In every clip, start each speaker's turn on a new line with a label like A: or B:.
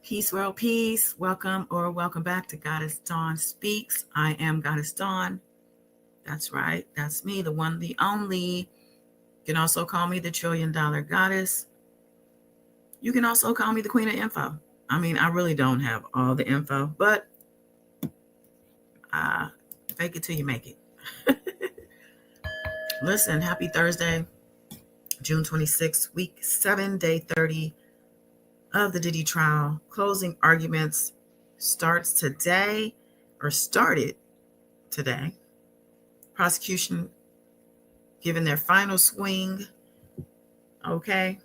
A: Peace, world, peace. Welcome or welcome back to Goddess Dawn Speaks. I am Goddess Dawn. That's right. That's me, the one, the only. You can also call me the $1 trillion goddess. You can also call me the Queen of Info. I mean, I really don't have all the info, but fake it till you make it. Listen, happy Thursday, June 26th, week 7, day 30 of the Diddy trial. Closing arguments started today. Prosecution giving their final swing. Okay.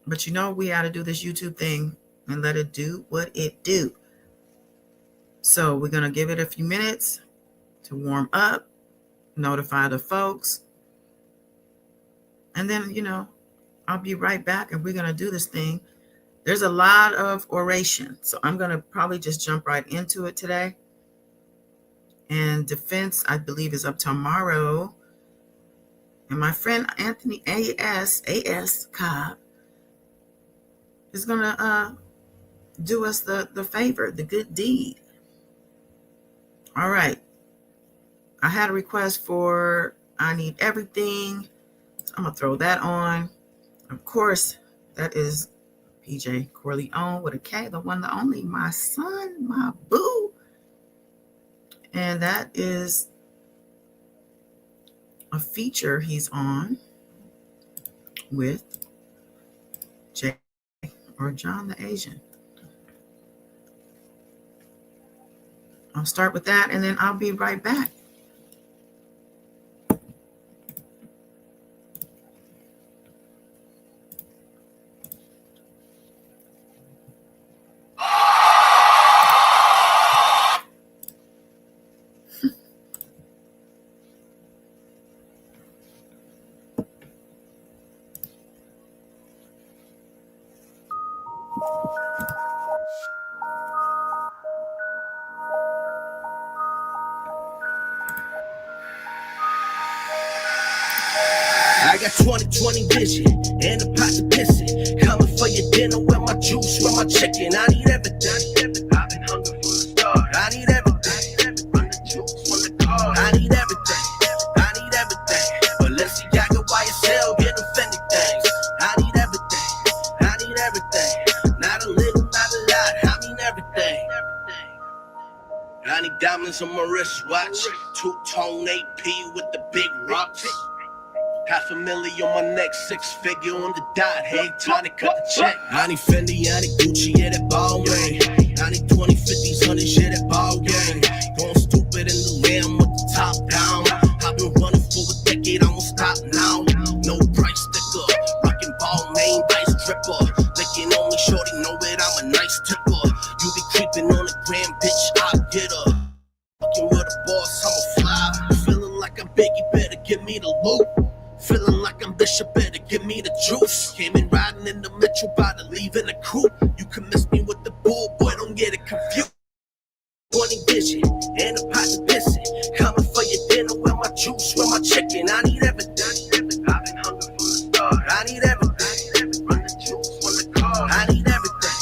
A: But we got to do this YouTube thing and let it do what it do. So we're going to give it a few minutes to warm up, notify the folks. And then, I'll be right back and we're going to do this thing. There's a lot of oration, so I'm going to probably just jump right into it today. And defense, I believe, is up tomorrow. And my friend Anthony A.S. Cobb is going to do us the favor, the good deed. All right. I had a request for I Need Everything. So I'm going to throw that on. Of course, that is PJ Corleone with a K, the one, the only, my son, my boo. And that is a feature he's on with Jay or John the Asian. I'll start with that and then I'll be right back.
B: I got 20/20 vision and a pot to piss it. Coming for your dinner, where my juice, where my chicken. I need everything. I've been hungry for the start. I need everything. Run the juice, run the car. I need everything. I need everything. Balenciaga, YSL, get offended things. I need everything. I need everything. Not a little, not a lot. I mean everything. I need diamonds on my wristwatch. Two-tone AP with the big rocks. $500,000 on my neck, 6-figure on the dot. Hey, time to cut the check. I need Fendi, I need Gucci, yeah, that ball ring. I need 20, 50s, 100s, yeah, that ball gang. Going stupid in the lamb with the top down. I've been running for a decade, I won't stop now. No price sticker, rockin' ball main ice dripper. Licking on me, shorty, know it, I'm a nice tipper. You be creeping on the gram, bitch, I'll get her. Fucking with a boss, I'm a fly. Feeling like I'm big, you better give me the loot. Feeling like I'm Bishop, better give me the juice. Came in riding in the Metro, about to leave in the coupe. You can miss me with the bull, boy, don't get it confused. 20 vision and a pot to piss it. Coming for your dinner, where my juice, where my chicken. I need everything. I've been hungry from the start. I need everything. Run the juice, run the car. I need everything.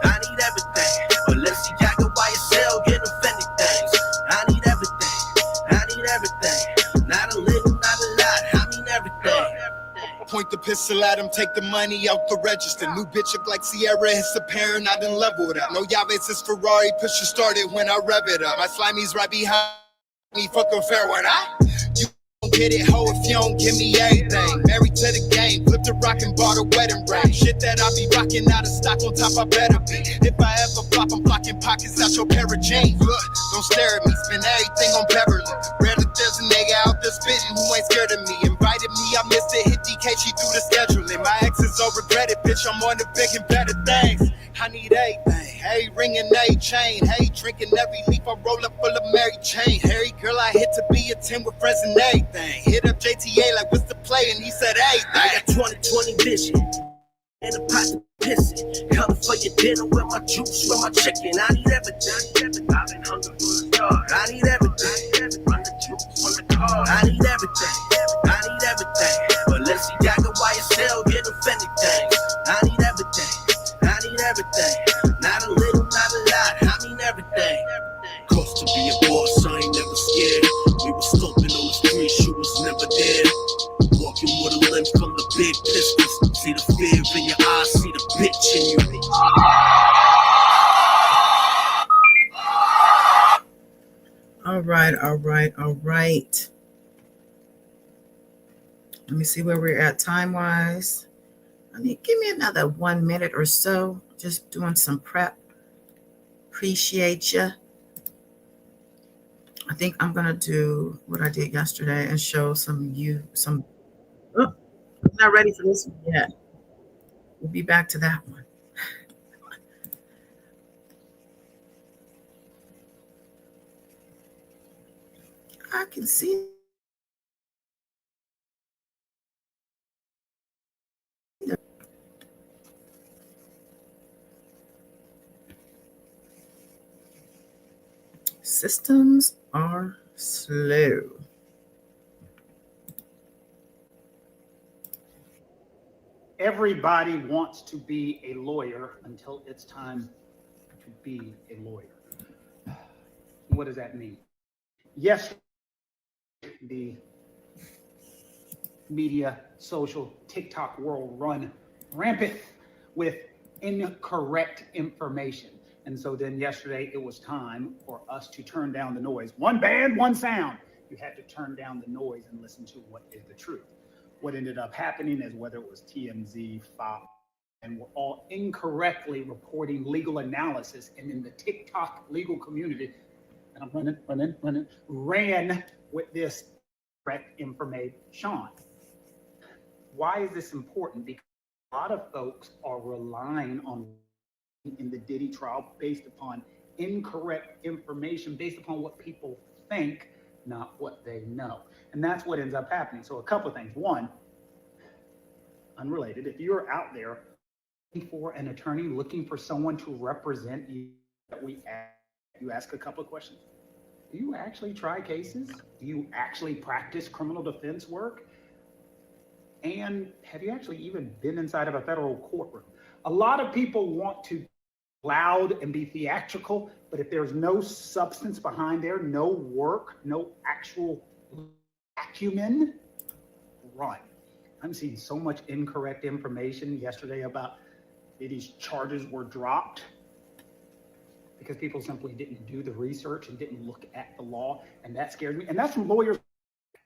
B: I need everything. Balenciaga, YSL, get offended things. I need everything. I need everything. Not a little, not a lot. Everything.
C: Point the pistol at him, take the money out the register. New bitch look like Sierra, it's apparent I done leveled up. No Yaves is Ferrari, push you started when I rev it up. My slimey's right behind me, fucking fair one, You don't get it, ho, if you don't give me everything. Married to the game, flipped the rock and bought a wedding ring. Shit that I be rocking out of stock, on top I better be. If I ever flop, I'm blocking pockets out your pair of jeans. Look, don't stare at me, spend everything on Beverly. Rarely there's a nigga out there spitting who ain't scared of me. Invited me, I missed it, hit DK, she do the scheduling. My exes all regret it, bitch, I'm on the big and better things. I need everything, hey, ring and a chain. Hey, drinking every leaf, I roll up full of Mary Jane. Harry, girl, I hit to be a 10 with friends and everything. Hit up JTA like, what's the play? And he said, hey,
B: I got 20/20 vision and a pot to piss it. Coming for your dinner, where my juice, where my chicken. I need everything. I've been hungry for the start. I need everything. Run the juice, run the car. I need everything. I need everything. Balenciaga, YSL, get offended things. I need everything. I need everything. Not never there. Walking with a limp from the big pistols. See the fear in your eyes, see the bitch in you.
A: All right. Let me see where we're at time-wise. Give me another 1 minute or so. Just doing some prep. Appreciate you. I think I'm gonna do what I did yesterday and show some. Oh, I'm not ready for this one yet. We'll be back to that one. I can see the systems are slow.
D: Everybody wants to be a lawyer until it's time to be a lawyer. What does that mean? Yes, the media, social, TikTok world run rampant with incorrect information. And so then yesterday it was time for us to turn down the noise. One band, one sound. You had to turn down the noise and listen to what is the truth. What ended up happening is whether it was TMZ, Fox, and we're all incorrectly reporting legal analysis. And in the TikTok legal community, and I'm ran with this correct information. Why is this important? Because a lot of folks are relying on in the Diddy trial based upon incorrect information, based upon what people think, not what they know. And that's what ends up happening. So a couple of things. One, unrelated, if you're out there looking for an attorney, looking for someone to represent you, you ask a couple of questions. Do you actually try cases? Do you actually practice criminal defense work? And have you actually even been inside of a federal courtroom? A lot of people want to be loud and be theatrical, but if there's no substance behind there, no work, no actual acumen, run. I'm seeing so much incorrect information yesterday about Diddy's charges were dropped because people simply didn't do the research and didn't look at the law, and that scared me. And that's from lawyers.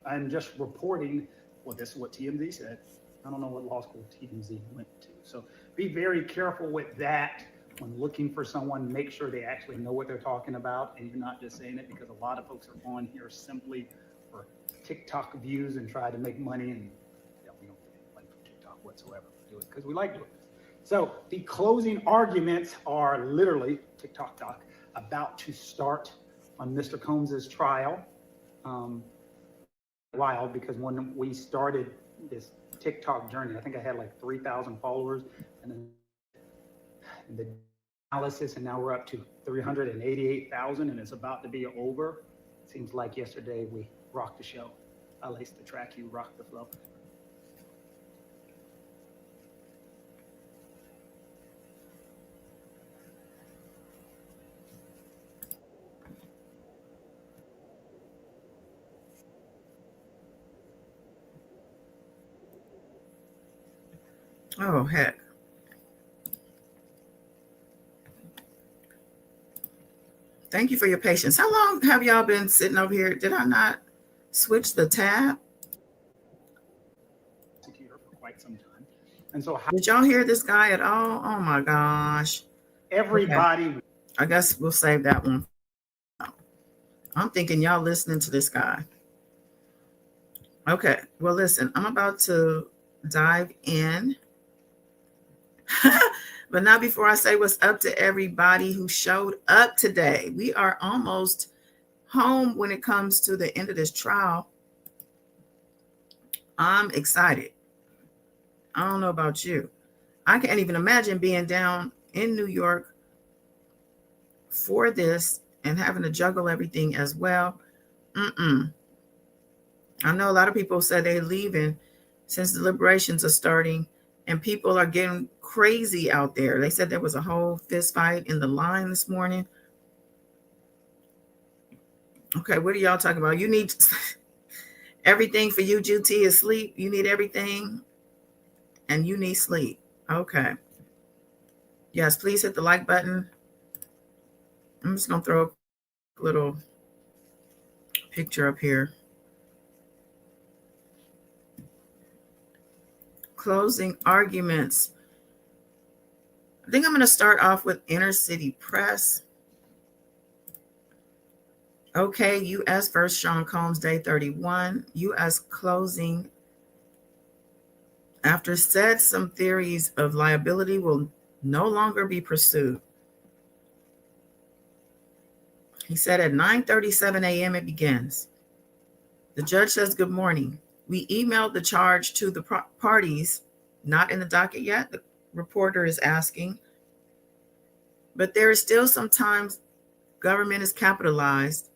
D: I'm just reporting, well, this is what TMZ said. I don't know what law school TMZ went to. So be very careful with that when looking for someone. Make sure they actually know what they're talking about, and you're not just saying it because a lot of folks are on here simply for TikTok views and try to make money. And yeah, we don't get any money from TikTok whatsoever. We do it because we like doing this. So the closing arguments are literally TikTok doc about to start on Mr. Combs's trial. Wild, because when we started this TikTok journey, I think I had like 3,000 followers, and then the analysis, and now we're up to 388,000, and it's about to be over. Seems like yesterday we rocked the show. I laced the track, you rocked the flow.
A: Oh, heck. Thank you for your patience. How long have y'all been sitting over here? Did I not switch the tab?
D: For quite some time. And so
A: did y'all hear this guy at all? Oh my gosh.
D: Everybody. Okay.
A: I guess we'll save that one. I'm thinking y'all listening to this guy. Okay. Well, listen, I'm about to dive in. But not before I say what's up to everybody who showed up today. We are almost home when it comes to the end of this trial. I'm excited. I don't know about you. I can't even imagine being down in New York for this and having to juggle everything as well. I know a lot of people said they're leaving since the deliberations are starting. And people are getting crazy out there. They said there was a whole fist fight in the line this morning. Okay, what are y'all talking about? You need to... Everything for you, GT, is sleep. You need everything, and you need sleep. Okay. Yes, please hit the like button. I'm just going to throw a little picture up here. Closing arguments. I think I'm going to start off with Inner City Press. Okay, U.S. versus Sean Combs, day 31. U.S. closing. After said, some theories of liability will no longer be pursued. He said at 9:37 a.m. it begins. The judge says, good morning. We emailed the charge to the parties, not in the docket yet. The reporter is asking. But there is still sometimes government is capitalized.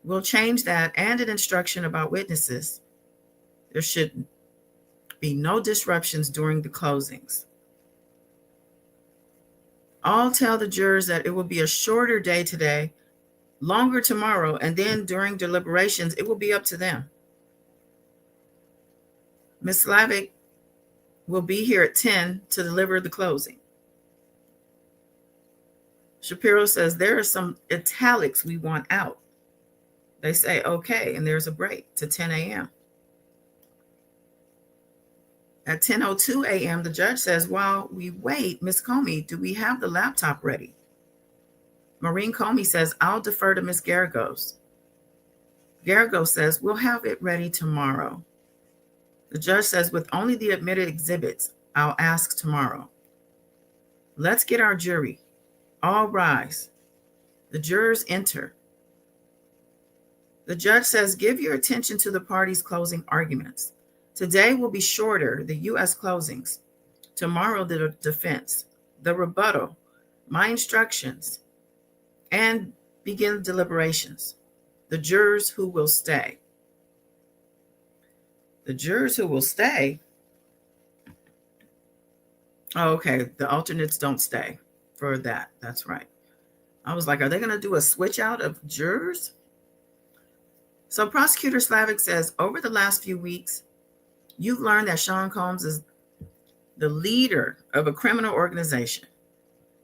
A: We'll change that and an instruction about witnesses. There should be no disruptions during the closings. I'll tell the jurors that it will be a shorter day today, longer tomorrow, and then during deliberations, it will be up to them. Ms. Slavic will be here at 10 to deliver the closing. Shapiro says there are some italics we want out. They say, okay, and there's a break to 10 a.m. At 10:02 a.m., the judge says, while we wait, Ms. Comey, do we have the laptop ready? Maureen Comey says, I'll defer to Ms. Garagos. Garagos says, we'll have it ready tomorrow. The judge says, with only the admitted exhibits, I'll ask tomorrow. Let's get our jury. All rise. The jurors enter. The judge says, give your attention to the parties' closing arguments. Today will be shorter, the U.S. closings. Tomorrow, the defense, the rebuttal, my instructions, and begin deliberations. The jurors who will stay. The jurors who will stay. Oh, okay. The alternates don't stay for that. That's right. I was like, are they going to do a switch out of jurors? So Prosecutor Slavic says, over the last few weeks, you've learned that Sean Combs is the leader of a criminal organization.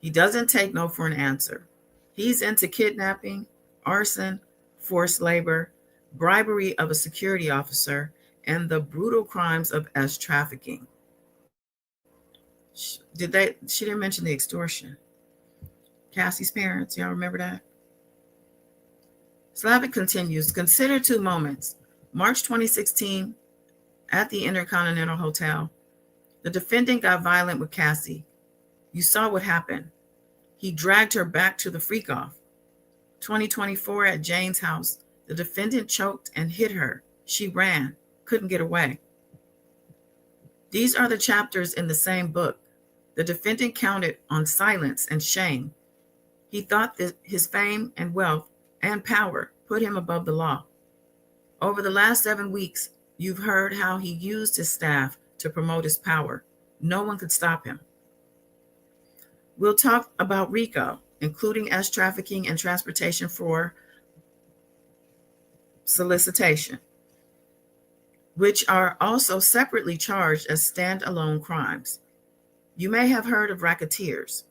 A: He doesn't take no for an answer. He's into kidnapping, arson, forced labor, bribery of a security officer, and the brutal crimes of trafficking. She didn't mention the extortion. Cassie's parents, y'all remember that? Slavic continues, consider two moments. March 2016, at the Intercontinental Hotel, the defendant got violent with Cassie. You saw what happened. He dragged her back to the freak-off. 2024 at Jane's house, the defendant choked and hit her. She ran, couldn't get away. These are the chapters in the same book. The defendant counted on silence and shame. He thought that his fame and wealth and power put him above the law. Over the last 7 weeks, you've heard how he used his staff to promote his power. No one could stop him. We'll talk about RICO, including trafficking and transportation for solicitation, which are also separately charged as standalone crimes. You may have heard of racketeers.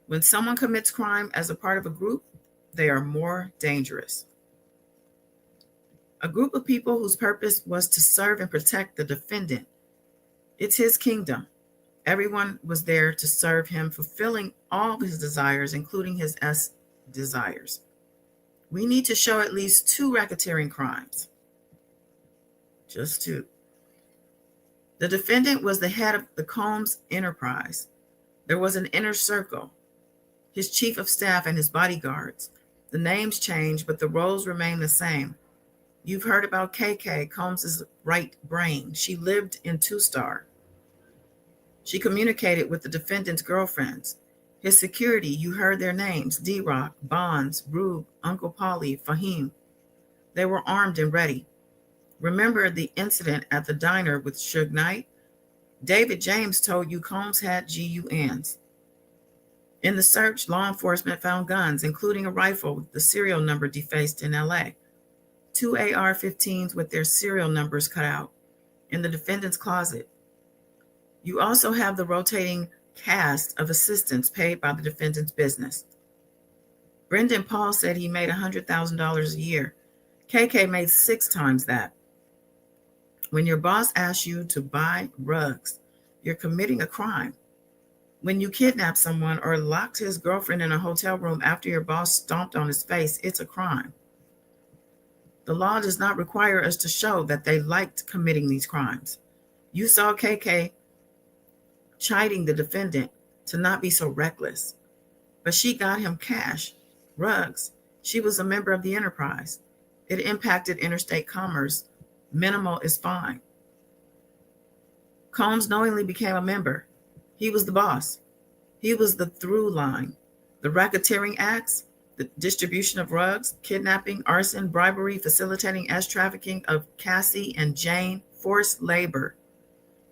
A: When someone commits crime as a part of a group, they are more dangerous. A group of people whose purpose was to serve and protect the defendant. It's his kingdom. Everyone was there to serve him, fulfilling all of his desires, including his desires. We need to show at least 2 racketeering crimes. Just 2. The defendant was the head of the Combs enterprise. There was an inner circle, his chief of staff and his bodyguards. The names changed, but the roles remain the same. You've heard about KK, Combs' right brain. She lived in 2-star. She communicated with the defendant's girlfriends. His security, you heard their names, D-Rock, Bonds, Rube, Uncle Paulie, Fahim. They were armed and ready. Remember the incident at the diner with Suge Knight? David James told you Combs had GUNs. In the search, law enforcement found guns, including a rifle with the serial number defaced in LA. 2 AR-15s with their serial numbers cut out in the defendant's closet. You also have the rotating cast of assistants paid by the defendant's business. Brendan Paul said he made $100,000 a year. KK made 6 times that. When your boss asks you to buy rugs, you're committing a crime. When you kidnap someone or locked his girlfriend in a hotel room after your boss stomped on his face, it's a crime. The law does not require us to show that they liked committing these crimes. You saw KK chiding the defendant to not be so reckless, but she got him cash, rugs. She was a member of the enterprise. It impacted interstate commerce. Minimal is fine. Combs knowingly became a member. He was the boss. He was the through line. The racketeering acts, the distribution of rugs, kidnapping, arson, bribery, facilitating trafficking of Cassie and Jane, forced labor,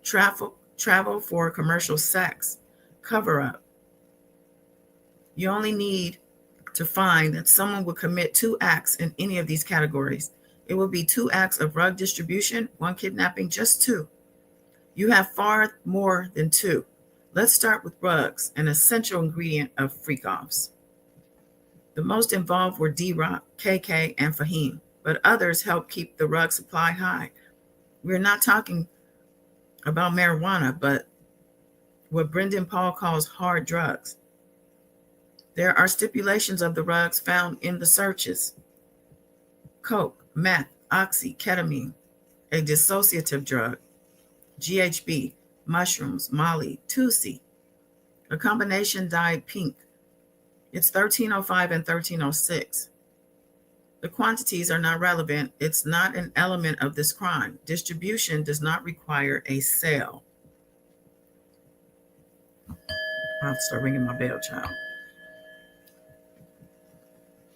A: travel for commercial sex, cover up. You only need to find that someone would commit 2 acts in any of these categories. It will be 2 acts of rug distribution, 1 kidnapping, just 2. You have far more than 2. Let's start with rugs, an essential ingredient of freak-offs. The most involved were D-Rock, KK, and Fahim, but others helped keep the rug supply high. We're not talking about marijuana, but what Brendan Paul calls hard drugs. There are stipulations of the rugs found in the searches. Coke, meth, oxy, ketamine, a dissociative drug, GHB, mushrooms, Molly, Tusi, a combination dyed pink. It's 1305 and 1306. The quantities are not relevant. It's not an element of this crime. Distribution does not require a sale. I'll have to start ringing my bell, child.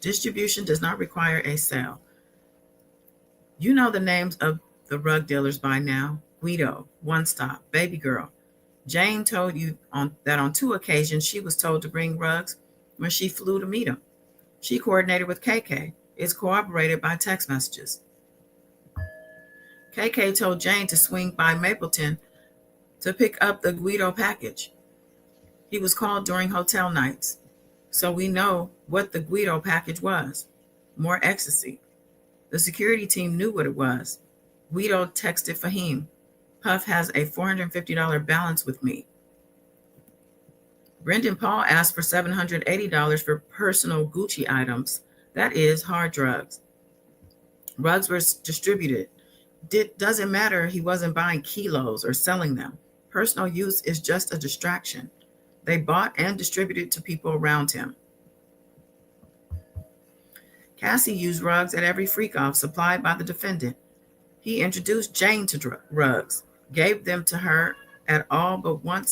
A: Distribution does not require a sale. You know the names of the rug dealers by now. Guido, One Stop, Baby Girl. Jane told you that on 2 occasions she was told to bring rugs when she flew to meet him. She coordinated with KK. It's corroborated by text messages. KK told Jane to swing by Mapleton to pick up the Guido package. He was called during hotel nights, so we know what the Guido package was. More ecstasy. The security team knew what it was. Guido texted Fahim, Puff has a $450 balance with me. Brendan Paul asked for $780 for personal Gucci items, that is, hard drugs. Rugs were distributed. Doesn't matter, he wasn't buying kilos or selling them. Personal use is just a distraction. They bought and distributed to people around him. Cassie used rugs at every freak-off supplied by the defendant. He introduced Jane to rugs, gave them to her at all but one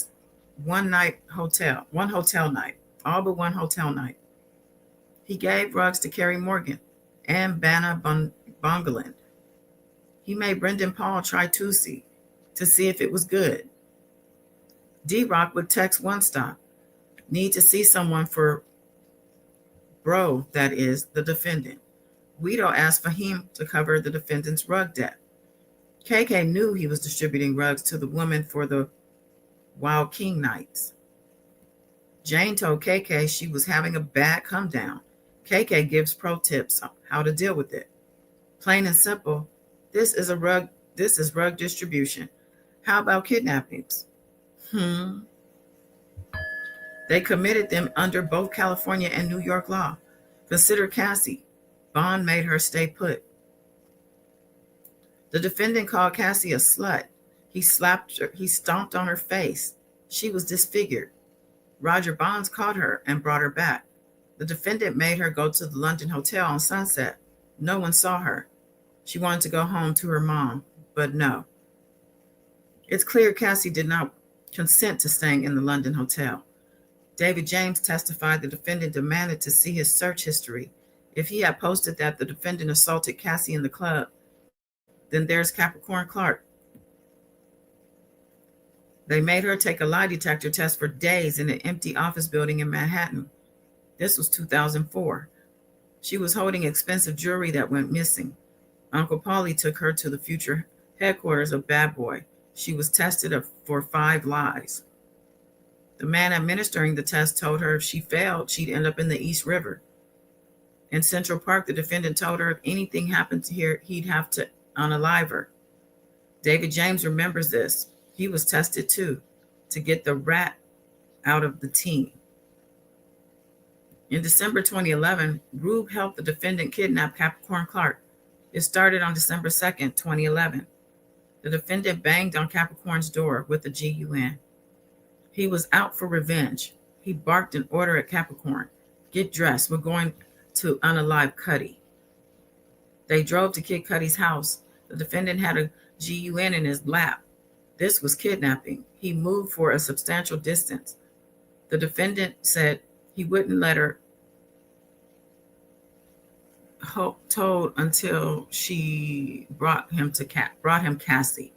A: hotel night. He gave rugs to Carrie Morgan and Banna Bongolan. He made Brendan Paul try Tusi to see if it was good. D-Rock would text One Stop, need to see someone for Bro, that is, the defendant. Guido asked Fahim to cover the defendant's rug debt. KK knew he was distributing rugs to the woman for the Wild King nights. Jane told KK she was having a bad come down. KK gives pro tips on how to deal with it. Plain and simple, this is rug distribution. How about kidnappings? They committed them under both California and New York law. Consider Cassie. Bond made her stay put. The defendant called Cassie a slut. He slapped her. He stomped on her face. She was disfigured. Roger Bonds caught her and brought her back. The defendant made her go to the London Hotel on Sunset. No one saw her. She wanted to go home to her mom, but no. It's clear Cassie did not consent to staying in the London Hotel. David James testified the defendant demanded to see his search history. If he had posted that the defendant assaulted Cassie in the club, then there's Capricorn Clark. They made her take a lie detector test for days in an empty office building in Manhattan. This was 2004. She was holding expensive jewelry that went missing. Uncle Paulie took her to the future headquarters of Bad Boy. She was tested for 5 lies. The man administering the test told her if she failed, she'd end up in the East River. In Central Park, the defendant told her if anything happened to her, he'd have to unalive her. David James remembers this. He was tested too, to get the rat out of the team. In December 2011, Rube helped the defendant kidnap Capricorn Clark. It started on December 2nd, 2011. The defendant banged on Capricorn's door with a GUN. He was out for revenge. He barked an order at Capricorn. Get dressed. We're going to unalive Cuddy. They drove to Kid Cudi's house. The defendant had a GUN in his lap. This was kidnapping. He moved for a substantial distance. The defendant said he wouldn't let her told until she brought him Cassie,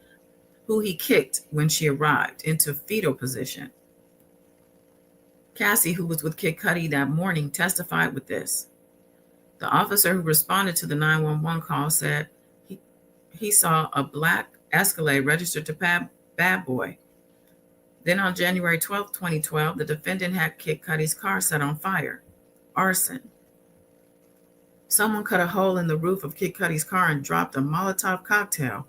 A: who he kicked when she arrived into fetal position. Cassie, who was with Kid Cudi that morning, testified with this. The officer who responded to the 911 call said he saw a black Escalade registered to Bad Boy. Then on January 12, 2012, the defendant had Kid Cudi's car set on fire. Arson. Someone cut a hole in the roof of Kid Cudi's car and dropped a Molotov cocktail.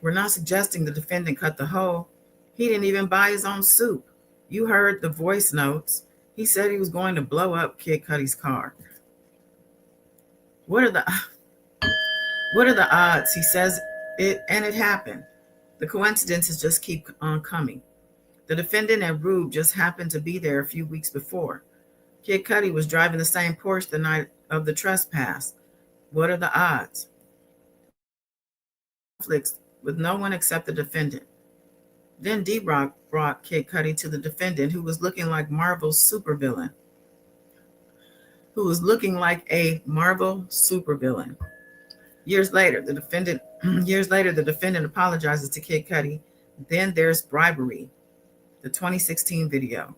A: We're not suggesting the defendant cut the hole. He didn't even buy his own soup. You heard the voice notes. He said he was going to blow up Kid Cudi's car. What are the odds? He says it, and it happened. The coincidences just keep on coming. The defendant and Rube just happened to be there a few weeks before. Kid Cudi was driving the same Porsche the night of the trespass. What are the odds? Conflicts with no one except the defendant. Then D-Rock brought Kid Cudi to the defendant, who was looking like Marvel's supervillain. Years later, the defendant apologizes to Kid Cudi. Then there's bribery, the 2016 video.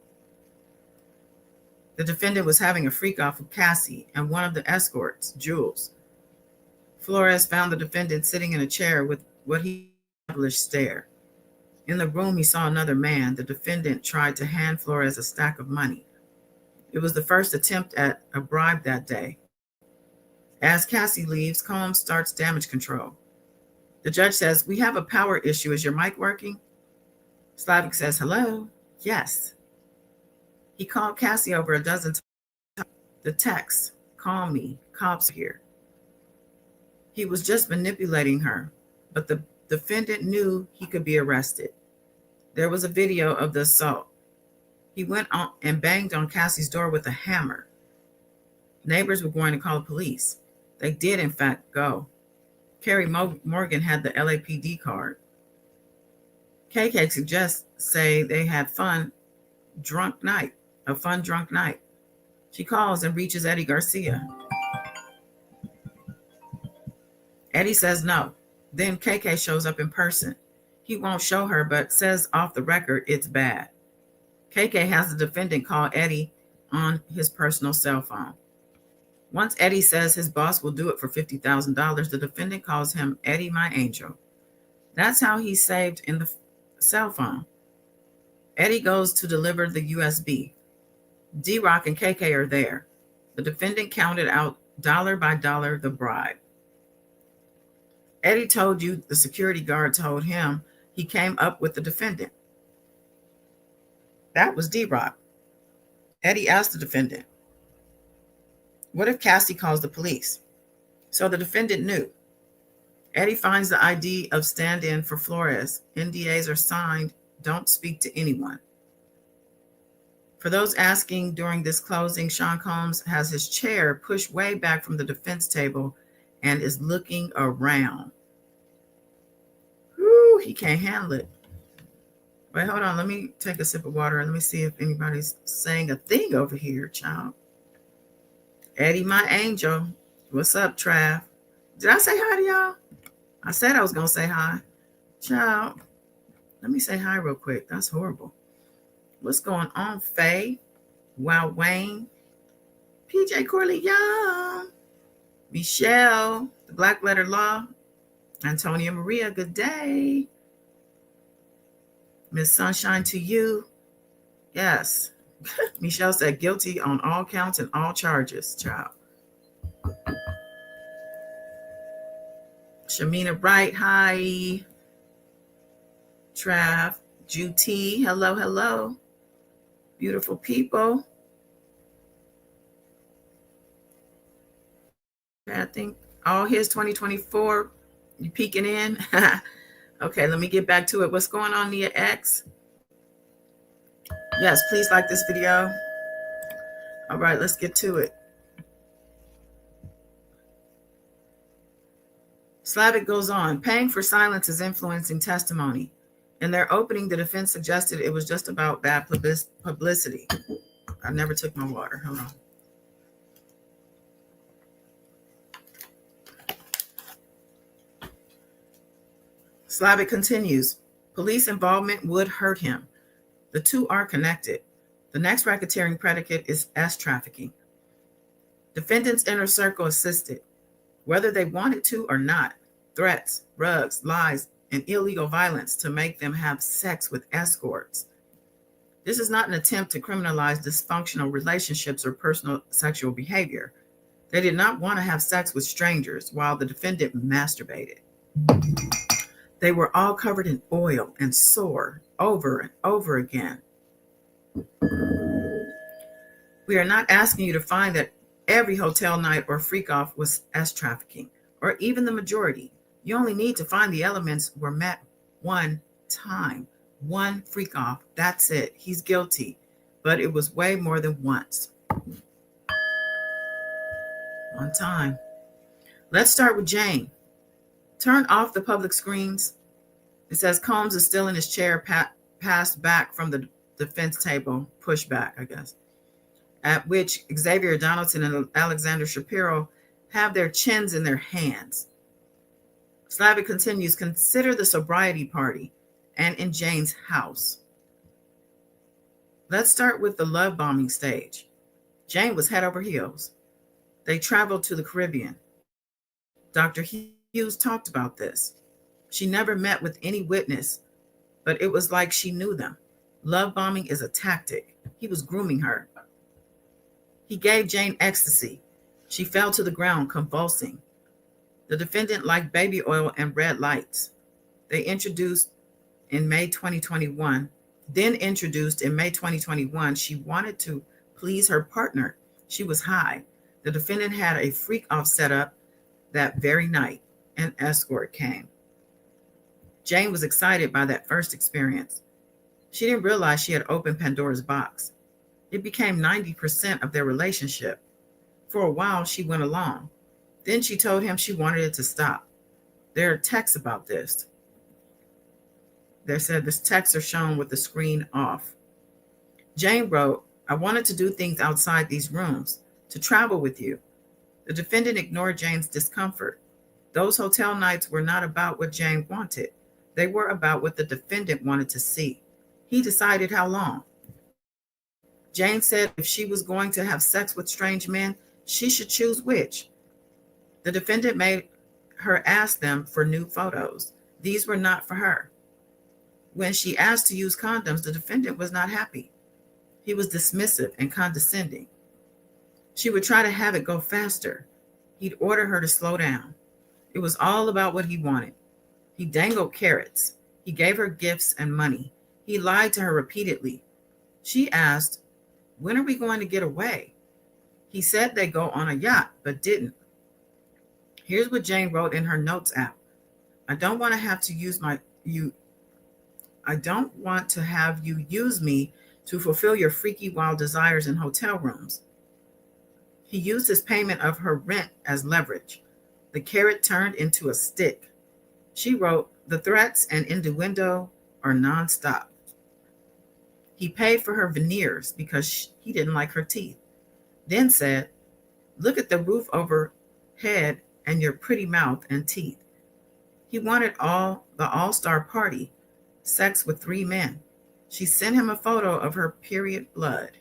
A: The defendant was having a freak off with Cassie and one of the escorts, Jules. Flores found the defendant sitting in a chair with what he established stare. In the room, he saw another man. The defendant tried to hand Flores a stack of money. It was the first attempt at a bribe that day. As Cassie leaves, Combs starts damage control. The judge says, "We have a power issue. Is your mic working?" Slavic says, "Hello?" "Yes." He called Cassie over a dozen times. The text, "Call me, Cobb's here." He was just manipulating her, but the defendant knew he could be arrested. There was a video of the assault. He went on and banged on Cassie's door with a hammer. Neighbors were going to call the police. They did, in fact, go. Carrie Morgan had the LAPD card. KK say they had a fun drunk night. She calls and reaches Eddie Garcia. Eddie says no. Then KK shows up in person. He won't show her, but says off the record it's bad. KK has the defendant call Eddie on his personal cell phone. Once Eddie says his boss will do it for $50,000, the defendant calls him Eddie, my angel. That's how he's saved in the cell phone. Eddie goes to deliver the USB. D-Rock and KK are there. The defendant counted out dollar by dollar the bribe. Eddie told you the security guard told him he came up with the defendant. That was D-Rock. Eddie asked the defendant, "What if Cassie calls the police?" So the defendant knew. Eddie finds the ID of stand-in for Flores. NDAs are signed. Don't speak to anyone. For those asking, during this closing, Sean Combs has his chair pushed way back from the defense table and is looking around. Whew, he can't handle it. Wait, hold on. Let me take a sip of water and let me see if anybody's saying a thing over here, child. Eddie, my angel. What's up, Trav? Did I say hi to y'all? I said I was going to say hi. Child, let me say hi real quick. That's horrible. What's going on, Faye? Wow, Wayne. PJ Corley Young. Michelle, the The Black Letter Law. Antonia Maria, good day. Miss Sunshine to you. Yes. Michelle said guilty on all counts and all charges, child. Shamina Bright, hi. Trav, Juti, hello, hello. Beautiful people. I think all his 2024, you peeking in? Okay, let me get back to it. What's going on, Nia X? Yes, please like this video. All right, let's get to it. Slavic goes on. Paying for silence is influencing testimony. In their opening, the defense suggested it was just about bad publicity. I never took my water. Hold on. Slavic continues. Police involvement would hurt him. The two are connected. The next racketeering predicate is S trafficking. Defendants' inner circle assisted, whether they wanted to or not. Threats, drugs, lies, and illegal violence to make them have sex with escorts. This is not an attempt to criminalize dysfunctional relationships or personal sexual behavior. They did not want to have sex with strangers while the defendant masturbated. They were all covered in oil and sore over and over again. We are not asking you to find that every hotel night or freak off was S trafficking, or even the majority. You only need to find the elements were met one time, one freak off. That's it. He's guilty, but it was way more than once. One time. Let's start with Jane. Turn off the public screens. It says Combs is still in his chair, passed back from the defense table, pushed back, I guess, at which Xavier Donaldson and Alexander Shapiro have their chins in their hands. Slavic continues, consider the sobriety party and in Jane's house. Let's start with the love bombing stage. Jane was head over heels. They traveled to the Caribbean. Dr. Hughes talked about this. She never met with any witness, but it was like she knew them. Love bombing is a tactic. He was grooming her. He gave Jane ecstasy. She fell to the ground, convulsing. The defendant liked baby oil and red lights. They introduced in May 2021. She wanted to please her partner. She was high. The defendant had a freak-off setup that very night. An escort came. Jane was excited by that first experience. She didn't realize she had opened Pandora's box. It became 90% of their relationship. For a while, she went along. Then she told him she wanted it to stop. There are texts about this. They said the texts are shown with the screen off. Jane wrote, I wanted to do things outside these rooms, to travel with you. The defendant ignored Jane's discomfort. Those hotel nights were not about what Jane wanted. They were about what the defendant wanted to see. He decided how long. Jane said if she was going to have sex with strange men, she should choose which. The defendant made her ask them for new photos. These were not for her. When she asked to use condoms, the defendant was not happy. He was dismissive and condescending. She would try to have it go faster. He'd order her to slow down. It was all about what he wanted. He dangled carrots. He gave her gifts and money. He lied to her repeatedly. She asked, when are we going to get away? He said they go on a yacht, but didn't. Here's what Jane wrote in her notes app. I don't want to have you use me to fulfill your freaky wild desires in hotel rooms. He used his payment of her rent as leverage. The carrot turned into a stick. She wrote, the threats and innuendo are nonstop. He paid for her veneers because he didn't like her teeth. Then said, look at the roof overhead and your pretty mouth and teeth. He wanted the all-star party, sex with 3 men. She sent him a photo of her period blood.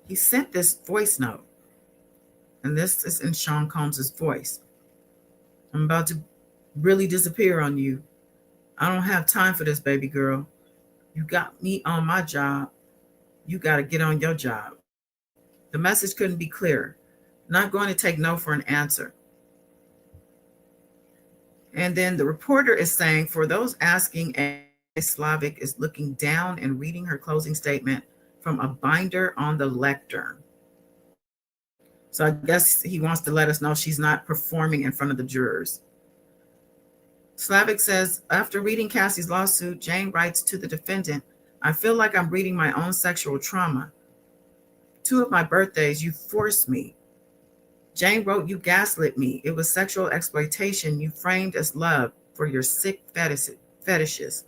A: He sent this voice note. and this is in Sean Combs' voice. I'm about to really disappear on you. I don't have time for this, baby girl. You got me on my job. You got to get on your job. The message couldn't be clearer. Not going to take no for an answer. And then the reporter is saying, for those asking, Slavic is looking down and reading her closing statement from a binder on the lectern. So I guess he wants to let us know she's not performing in front of the jurors. Slavic says, after reading Cassie's lawsuit, Jane writes to the defendant, I feel like I'm reading my own sexual trauma. 2 of my birthdays, you forced me. Jane wrote, you gaslit me. It was sexual exploitation you framed as love for your sick fetishes.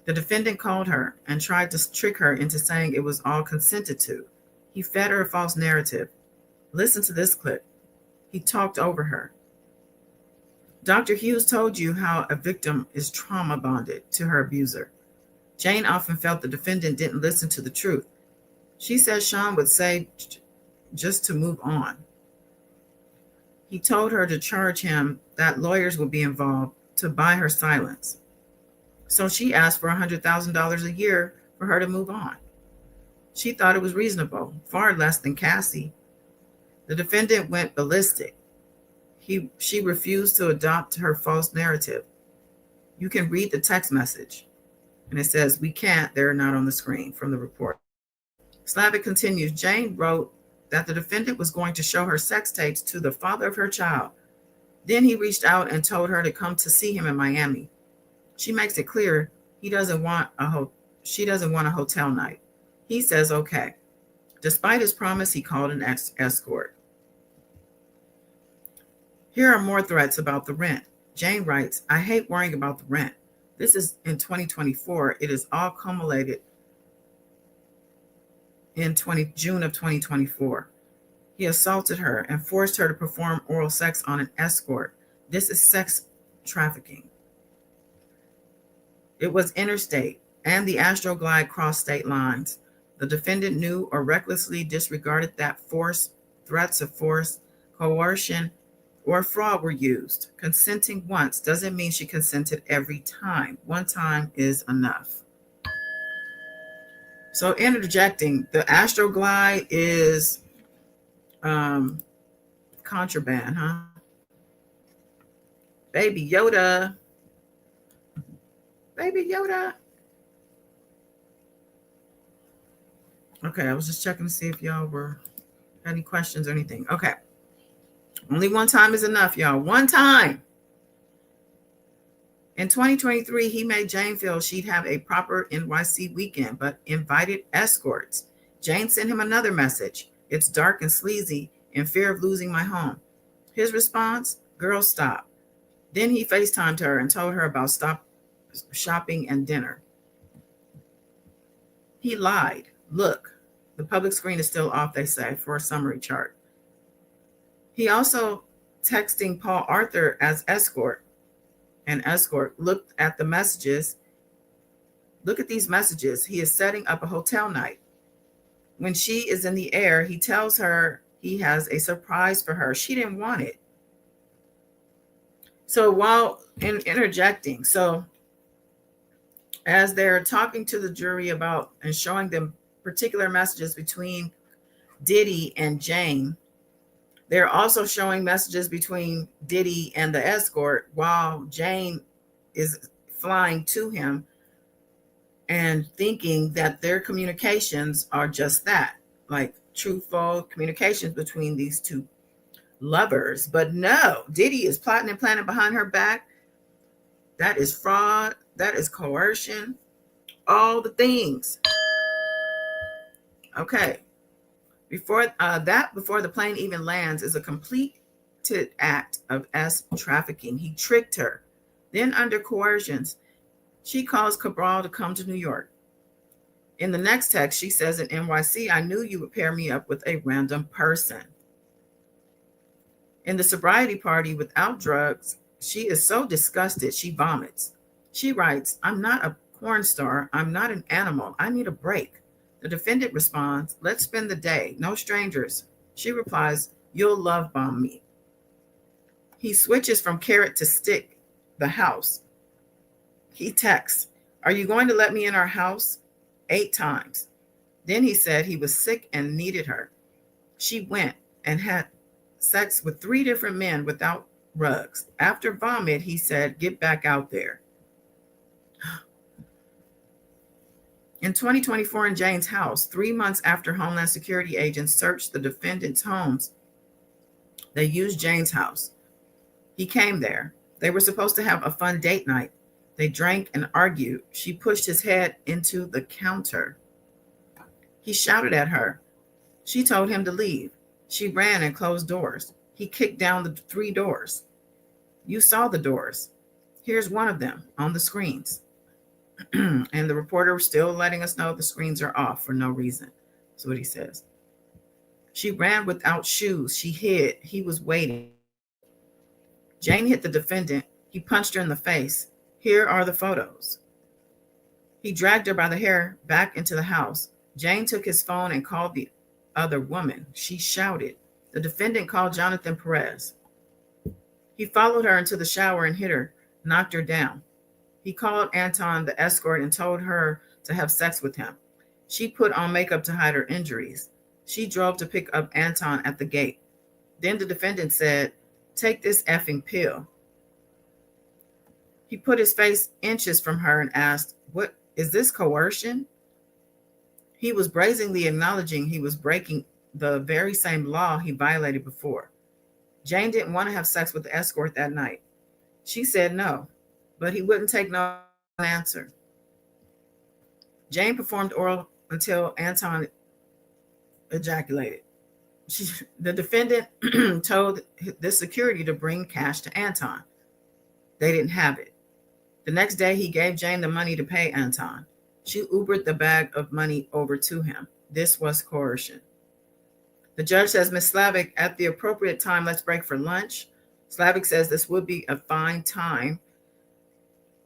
A: The defendant called her and tried to trick her into saying it was all consented to. He fed her a false narrative. Listen to this clip. He talked over her. Dr. Hughes told you how a victim is trauma bonded to her abuser. Jane often felt the defendant didn't listen to the truth. She says Sean would say just to move on. He told her to charge him that lawyers would be involved to buy her silence. So she asked for $100,000 a year for her to move on. She thought it was reasonable, far less than Cassie. The defendant went ballistic. She refused to adopt her false narrative. You can read the text message. And it says, we can't, they're not on the screen from the report. Slavic continues, Jane wrote that the defendant was going to show her sex tapes to the father of her child. Then he reached out and told her to come to see him in Miami. She makes it clear she doesn't want a hotel night. He says, okay. Despite his promise, he called an escort. Here are more threats about the rent. Jane writes, I hate worrying about the rent. This is in 2024. It is all cumulated in June of 2024. He assaulted her and forced her to perform oral sex on an escort. This is sex trafficking. It was interstate, and the Astroglide crossed state lines. The defendant knew or recklessly disregarded that force, threats of force, coercion, or fraud were used. Consenting once doesn't mean she consented every time. One time is enough. So interjecting, the Astroglide is contraband, huh? Baby Yoda. Baby Yoda. Okay, I was just checking to see if y'all had any questions or anything. Okay. Only one time is enough, y'all. One time. In 2023, he made Jane feel she'd have a proper NYC weekend, but invited escorts. Jane sent him another message. It's dark and sleazy, in fear of losing my home. His response, girl, stop. Then he FaceTimed her and told her about stop shopping and dinner. He lied. Look, the public screen is still off, they say, for a summary chart. He also texting Paul Arthur as escort. An escort looked at the messages. Look at these messages. He is setting up a hotel night. When she is in the air, he tells her he has a surprise for her. She didn't want it. So while interjecting, so as they're talking to the jury about and showing them particular messages between Diddy and Jane, they're also showing messages between Diddy and the escort while Jane is flying to him and thinking that their communications are just that, like truthful communications between these two lovers. But no, Diddy is plotting and planning behind her back. That is fraud. That is coercion. All the things. Okay. Before the plane even lands is a completed act of trafficking. He tricked her. Then under coercions, she calls Cabral to come to New York. In the next text, she says in NYC, I knew you would pair me up with a random person. In the sobriety party without drugs, she is so disgusted, she vomits. She writes, I'm not a porn star. I'm not an animal. I need a break. The defendant responds, let's spend the day. No strangers. She replies, You'll love bomb me. He switches from carrot to stick, the house. He texts, "Are you going to let me in our house?" 8 times. Then he said he was sick and needed her. She went and had sex with 3 different men without rugs. After vomit, he said, "Get back out there." In 2024, in Jane's house, 3 months after Homeland Security agents searched the defendant's homes, they used Jane's house. He came there. They were supposed to have a fun date night. They drank and argued. She pushed his head into the counter. He shouted at her. She told him to leave. She ran and closed doors. He kicked down the 3 doors. You saw the doors. Here's one of them on the screens. And the reporter was still letting us know the screens are off for no reason. That's what he says. She ran without shoes. She hid. He was waiting. Jane hit the defendant. He punched her in the face. Here are the photos. He dragged her by the hair back into the house. Jane took his phone and called the other woman. She shouted. The defendant called Jonathan Perez. He followed her into the shower and hit her, knocked her down. He called Anton, the escort, and told her to have sex with him. She put on makeup to hide her injuries. She drove to pick up Anton at the gate. Then the defendant said, "Take this effing pill." He put his face inches from her and asked, "What is this, coercion?" He was brazenly acknowledging he was breaking the very same law he violated before. Jane didn't want to have sex with the escort that night. She said no, but he wouldn't take no answer. Jane performed oral until Anton ejaculated. The defendant told the security to bring cash to Anton. They didn't have it. The next day, he gave Jane the money to pay Anton. She Ubered the bag of money over to him. This was coercion. The judge says, "Ms. Slavic, at the appropriate time, let's break for lunch." Slavic says this would be a fine time.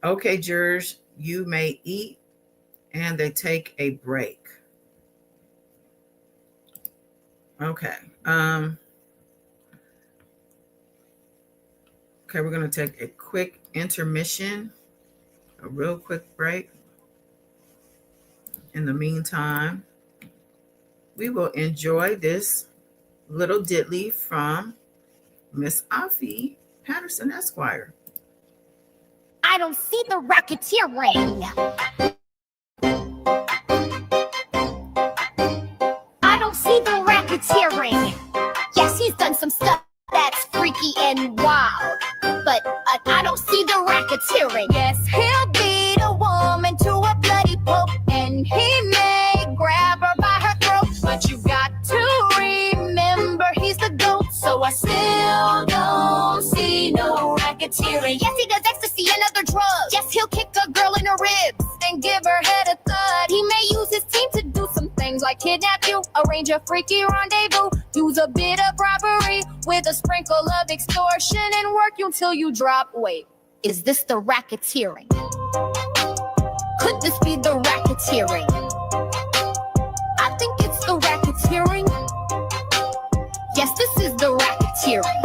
A: Okay, jurors, you may eat, and they take a break. Okay. Okay, we're going to take a quick intermission, a real quick break. In the meantime, we will enjoy this little diddly from Miss Afi Patterson, Esquire.
E: I don't see the racketeering. I don't see the racketeering. Yes, he's done some stuff that's freaky and wild, but I don't see the racketeering. Yes, he'll beat a woman to a bloody pulp, and he may grab her by her throat, but you got to remember he's the GOAT, so I still don't see no racketeering. Yes, he does ecstasy and other drugs. Yes, he'll kick a girl in her ribs and give her head a thud. He may use his team to do some things like kidnap you, arrange a freaky rendezvous, use a bit of robbery with a sprinkle of extortion, and work you till you drop. Wait, is this the racketeering? Could this be the racketeering? I think it's the racketeering. Yes, this is the racketeering.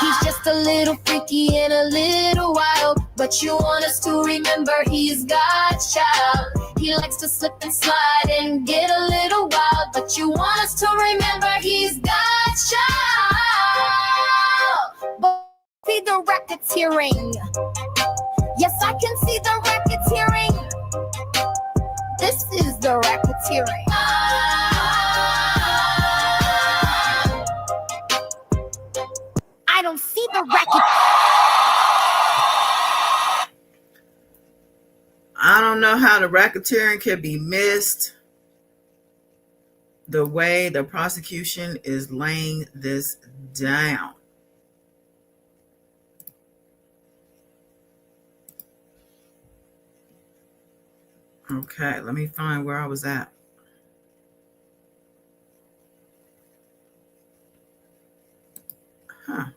E: He's just a little freaky and a little wild, but you want us to remember he's God's child. He likes to slip and slide and get a little wild, but you want us to remember he's God's child. But see the racketeering. Yes, I can see the racketeering. This is the racketeering. I don't see the racketeering.
A: I don't know how the racketeering can be missed the way the prosecution is laying this down. Okay, let me find where I was at. Huh.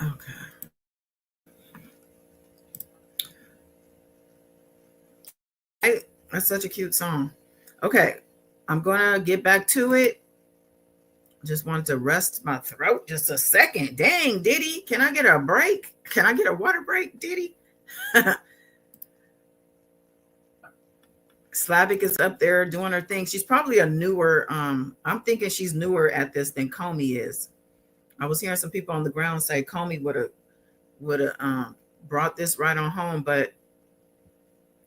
A: Okay. That's such a cute song. Okay. I'm going to get back to it. Just wanted to rest my throat just a second. Dang, Diddy. Can I get a break? Can I get a water break, Diddy? Slavic is up there doing her thing. She's probably a newer, I'm thinking she's newer at this than Comey is. I was hearing some people on the ground say Comey would have brought this right on home, but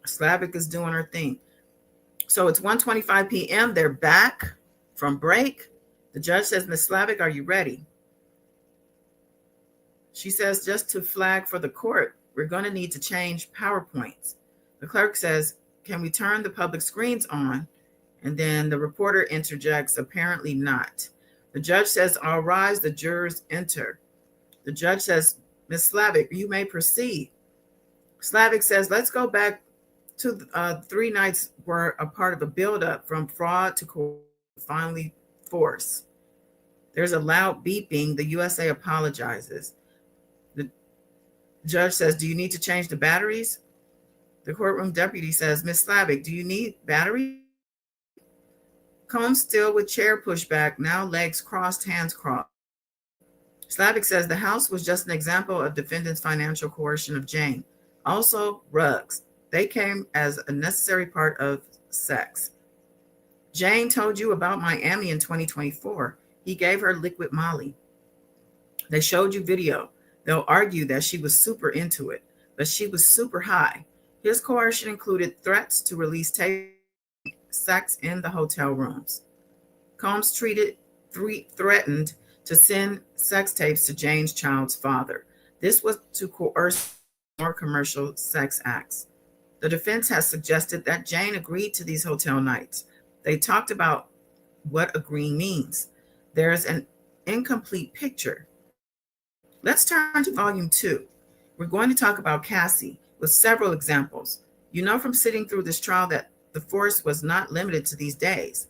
A: Slavic is doing her thing. So it's 1:25 p.m. They're back from break. The judge says, Miss Slavic, are you ready? She says, just to flag for the court, we're going to need to change PowerPoints. The clerk says, can we turn the public screens on? And then the reporter interjects, apparently not. The judge says, all rise, the jurors enter. The judge says, Miss Slavic, you may proceed. Slavic says, let's go back to 3 nights were a part of a buildup from fraud to finally force. There's a loud beeping. The USA apologizes. The judge says, do you need to change the batteries? The courtroom deputy says, Miss Slavic, do you need batteries? Combs still with chair pushback, now legs crossed, hands crossed. Slavic says the house was just an example of defendant's financial coercion of Jane. Also, rugs. They came as a necessary part of sex. Jane told you about Miami in 2024. He gave her liquid Molly. They showed you video. They'll argue that she was super into it, but she was super high. His coercion included threats to release sex in the hotel rooms. Combs threatened to send sex tapes to Jane's child's father. This was to coerce more commercial sex acts. The defense has suggested that Jane agreed to these hotel nights. They talked about what agreeing means. There's an incomplete picture. Let's turn to volume 2. We're going to talk about Cassie with several examples. You know from sitting through this trial that the force was not limited to these days.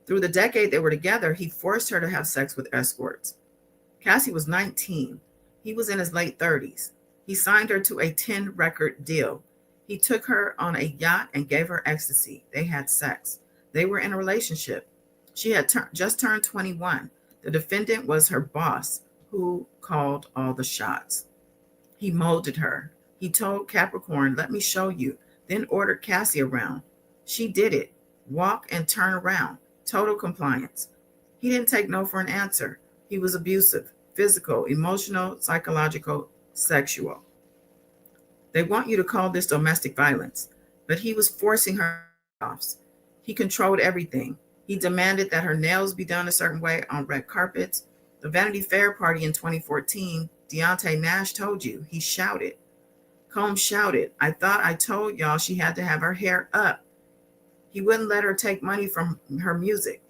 A: Through the decade they were together, he forced her to have sex with escorts. Cassie was 19. He was in his late 30s. He signed her to a 10-record deal. He took her on a yacht and gave her ecstasy. They had sex. They were in a relationship. She had just turned 21. The defendant was her boss, who called all the shots. He molded her. He told Capricorn, let me show you, then ordered Cassie around. She did it. Walk and turn around. Total compliance. He didn't take no for an answer. He was abusive, physical, emotional, psychological, sexual. They want you to call this domestic violence, but he was forcing her off. He controlled everything. He demanded that her nails be done a certain way on red carpets. The Vanity Fair party in 2014, Deontay Nash told you. He shouted. Combs shouted, I thought I told y'all she had to have her hair up. He wouldn't let her take money from her music.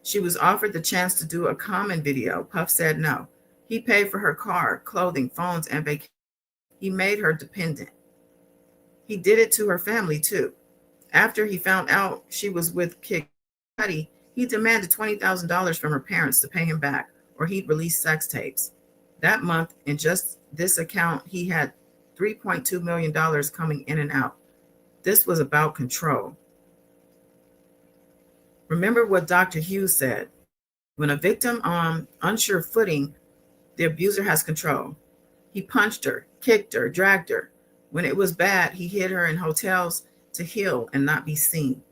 A: She was offered the chance to do a Common video. Puff said no. He paid for her car, clothing, phones, and vacation. He made her dependent. He did it to her family, too. After he found out she was with Kid Cudi, he demanded $20,000 from her parents to pay him back, or he'd release sex tapes. That month, in just this account, he had $3.2 million coming in and out. This was about control. Remember what Dr. Hughes said. When a victim on unsure footing, the abuser has control. He punched her, kicked her, dragged her. When it was bad, he hid her in hotels to heal and not be seen.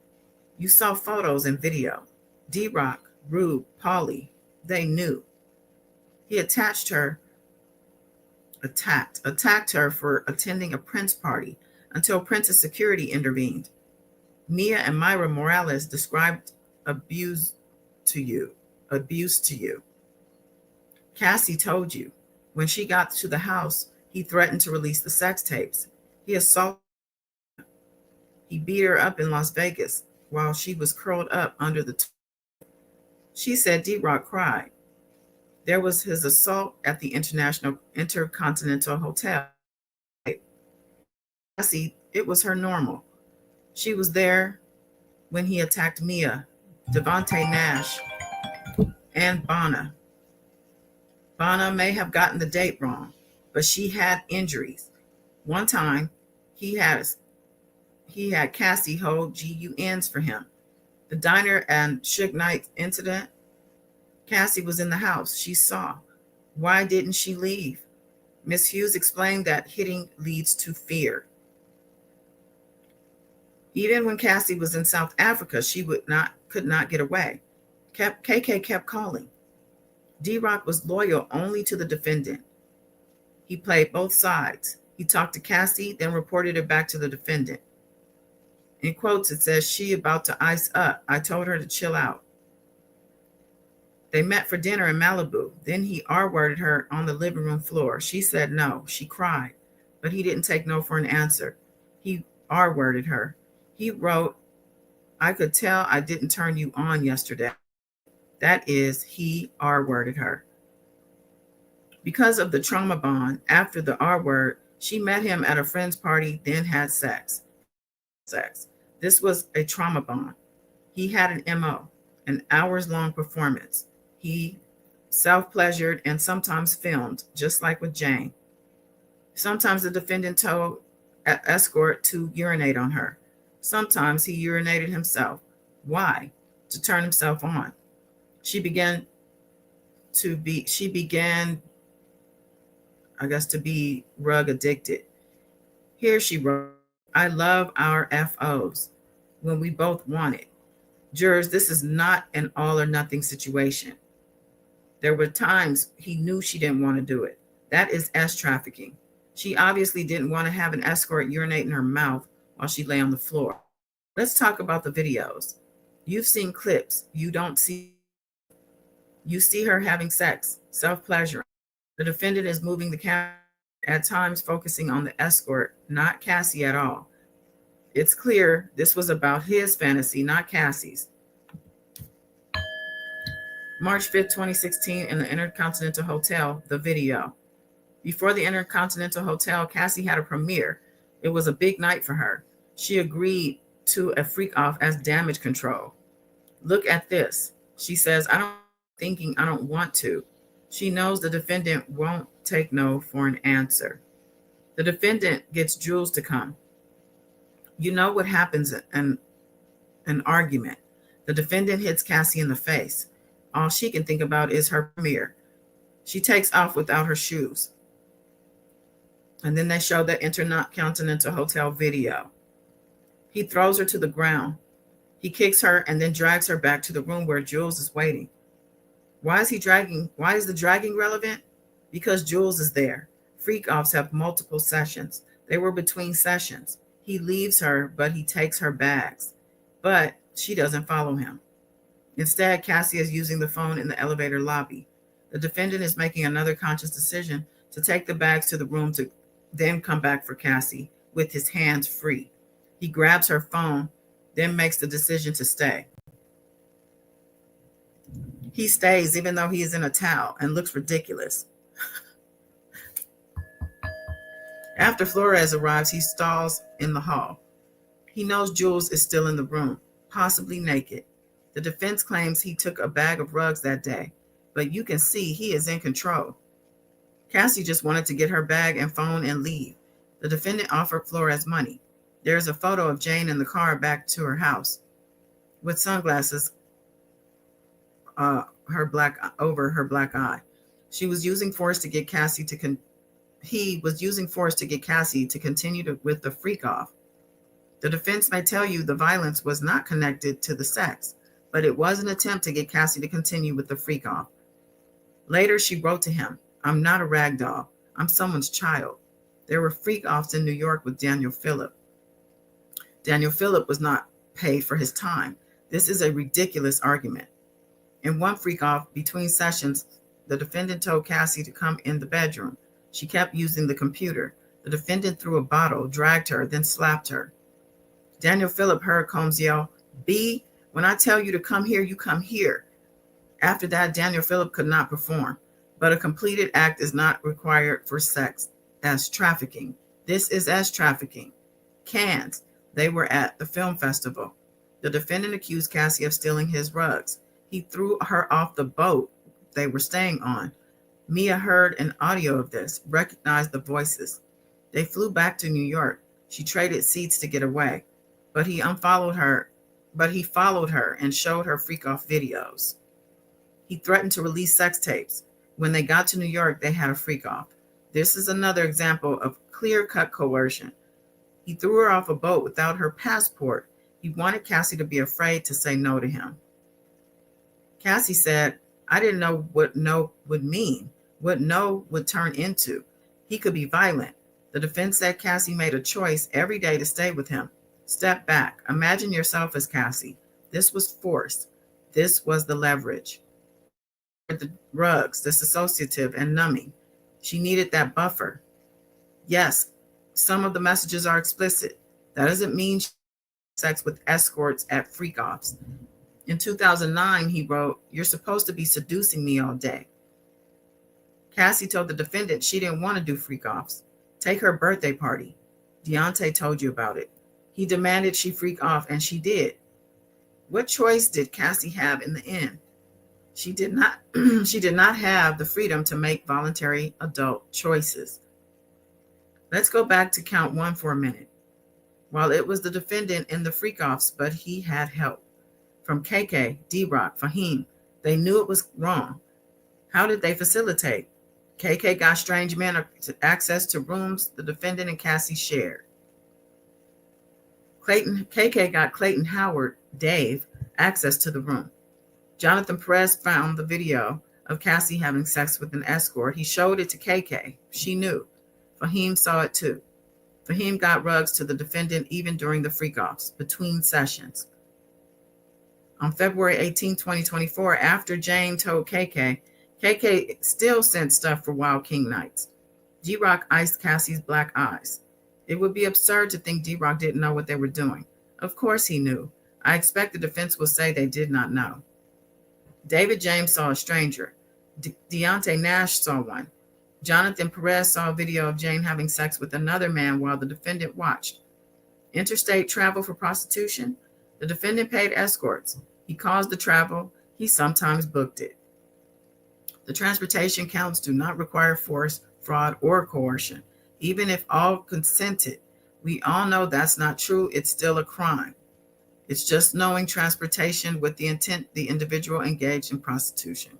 A: You saw photos and video. D-Rock, Rube, Pauly, they knew. He attacked her for attending a Prince party until Prince's security intervened. Mia and Myra Morales described abuse to you. Cassie told you. When she got to the house, he threatened to release the sex tapes. He assaulted her. He beat her up in Las Vegas while she was curled up under the She said D-Rock cried. There was his assault at the Intercontinental Hotel. Cassie, it was her normal. She was there when he attacked Mia, Devontae Nash, and Bonna. Bana may have gotten the date wrong, but she had injuries. One time, he had Cassie hold GUNs for him. The diner and Suge Knight incident, Cassie was in the house. She saw. Why didn't she leave? Miss Hughes explained that hitting leads to fear. Even when Cassie was in South Africa, she could not get away. KK kept calling. D-Rock was loyal only to the defendant. He played both sides. He talked to Cassie, then reported it back to the defendant. In quotes, it says, "She about to ice up. I told her to chill out." They met for dinner in Malibu. Then he R-worded her on the living room floor. She said no. She cried, but he didn't take no for an answer. He R-worded her. He wrote, "I could tell I didn't turn you on yesterday." That is, he R-worded her. Because of the trauma bond, after the R-word, she met him at a friend's party, then had sex. This was a trauma bond. He had an MO, an hours-long performance. He self-pleasured and sometimes filmed, just like with Jane. Sometimes the defendant told an escort to urinate on her. Sometimes he urinated himself. Why? To turn himself on. She began, I guess, to be rug addicted. Here she wrote, "I love our FOs when we both want it. Jurors, this is not an all or nothing situation. There were times he knew she didn't want to do it. That is S trafficking. She obviously didn't want to have an escort urinate in her mouth while she lay on the floor. Let's talk about the videos. You've seen clips. You see her having sex, self-pleasuring. The defendant is moving the camera, at times focusing on the escort, not Cassie at all. It's clear this was about his fantasy, not Cassie's." March 5th, 2016, in the Intercontinental Hotel, the video. Before the Intercontinental Hotel, Cassie had a premiere. It was a big night for her. She agreed to a freak off as damage control. "Look at this." She says, I don't want to. She knows the defendant won't take no for an answer. The defendant gets Jules to come. You know what happens in an argument. The defendant hits Cassie in the face. All she can think about is her premiere. She takes off without her shoes. And then they show the Intercontinental Hotel video. He throws her to the ground. He kicks her and then drags her back to the room where Jules is waiting. Why is the dragging relevant? Because Jules is there. Freak-offs have multiple sessions. They were between sessions. He leaves her, but he takes her bags. But she doesn't follow him. Instead, Cassie is using the phone in the elevator lobby. The defendant is making another conscious decision to take the bags to the room to then come back for Cassie with his hands free. He grabs her phone, then makes the decision to stay. He stays even though he is in a towel and looks ridiculous. After Flores arrives, he stalls in the hall. He knows Jules is still in the room, possibly naked. The defense claims he took a bag of rugs that day, but you can see he is in control. Cassie just wanted to get her bag and phone and leave. The defendant offered Flores money. There is a photo of Jane in the car back to her house with sunglasses over her black eye. He was using force to get Cassie to continue with the freak off. The defense may tell you the violence was not connected to the sex, but it was an attempt to get Cassie to continue with the freak off. Later, she wrote to him, "I'm not a rag doll. I'm someone's child." There were freak offs in New York with Daniel Phillip. Daniel Phillip was not paid for his time. This is a ridiculous argument. In one freak off between sessions, the defendant told Cassie to come in the bedroom. She kept using the computer. The defendant threw a bottle, dragged her, then slapped her. Daniel Phillip heard Combs yell, "B, when I tell you to come here, you come here." After that, Daniel Phillip could not perform, but a completed act is not required for sex as trafficking. This is as trafficking. Cannes, they were at the film festival. The defendant accused Cassie of stealing his rugs. He threw her off the boat they were staying on. Mia heard an audio of this, recognized the voices. They flew back to New York. She traded seats to get away, but he followed her and showed her freak-off videos. He threatened to release sex tapes. When they got to New York, they had a freak-off. This is another example of clear-cut coercion. He threw her off a boat without her passport. He wanted Cassie to be afraid to say no to him. Cassie said, I didn't know what no would mean, what no would turn into. He could be violent. The defense said Cassie made a choice every day to stay with him. Step back. Imagine yourself as Cassie. This was force. This was the leverage. The drugs, disassociative and numbing. She needed that buffer. Yes, some of the messages are explicit. That doesn't mean sex with escorts at freak-offs. In 2009, he wrote, "You're supposed to be seducing me all day." Cassie told the defendant she didn't want to do freak-offs. Take her birthday party. Deontay told you about it. He demanded she freak off, and she did. What choice did Cassie have in the end? She did not she did not have the freedom to make voluntary adult choices. Let's go back to count 1 for a minute. While it was the defendant in the freak-offs, but he had help. From KK, D-Rock, Fahim, they knew it was wrong. How did they facilitate? KK got strange men access to rooms the defendant and Cassie shared. KK got Clayton Howard, Dave, access to the room. Jonathan Perez found the video of Cassie having sex with an escort. He showed it to KK. She knew. Fahim saw it too. Fahim got rugs to the defendant even during the freak-offs, between sessions. On February 18, 2024, after Jane told KK, KK still sent stuff for Wild King nights. D-Rock iced Cassie's black eyes. It would be absurd to think D-Rock didn't know what they were doing. Of course he knew. I expect the defense will say they did not know. David James saw a stranger. Deontay Nash saw one. Jonathan Perez saw a video of Jane having sex with another man while the defendant watched. Interstate travel for prostitution? The defendant paid escorts. He caused the travel. He sometimes booked it. The transportation counts do not require force, fraud, or coercion. Even if all consented, we all know that's not true. It's still a crime. It's just knowing transportation with the intent the individual engaged in prostitution.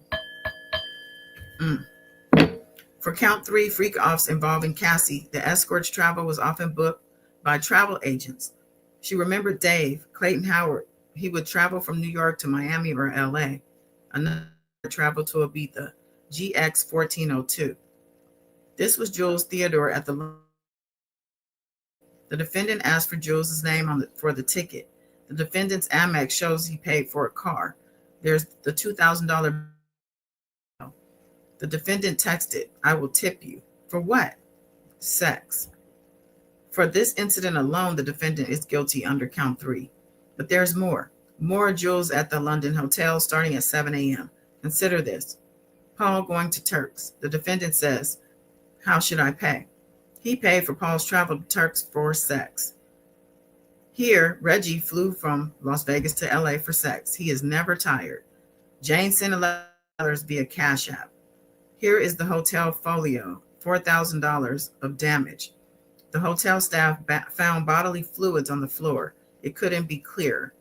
A: For count 3 freak-offs involving Cassie, the escort's travel was often booked by travel agents. She remembered Dave, Clayton Howard. He would travel from New York to Miami or LA. Another travel to Ibiza, GX 1402. This was Jules Theodore at the defendant asked for Jules' name for the ticket. The defendant's Amex shows he paid for a car. There's the $2,000. The defendant texted, "I will tip you." For what? Sex. For this incident alone, the defendant is guilty under count 3. But there's more. More Jules at the London hotel starting at 7 a.m. Consider this. Paul going to Turks. The defendant says, "How should I pay?" He paid for Paul's travel to Turks for sex. Here, Reggie flew from Las Vegas to LA for sex. He is never tired. Jane sent $11 via Cash App. Here is the hotel folio, $4,000 of damage. The hotel staff found bodily fluids on the floor. It couldn't be clearer.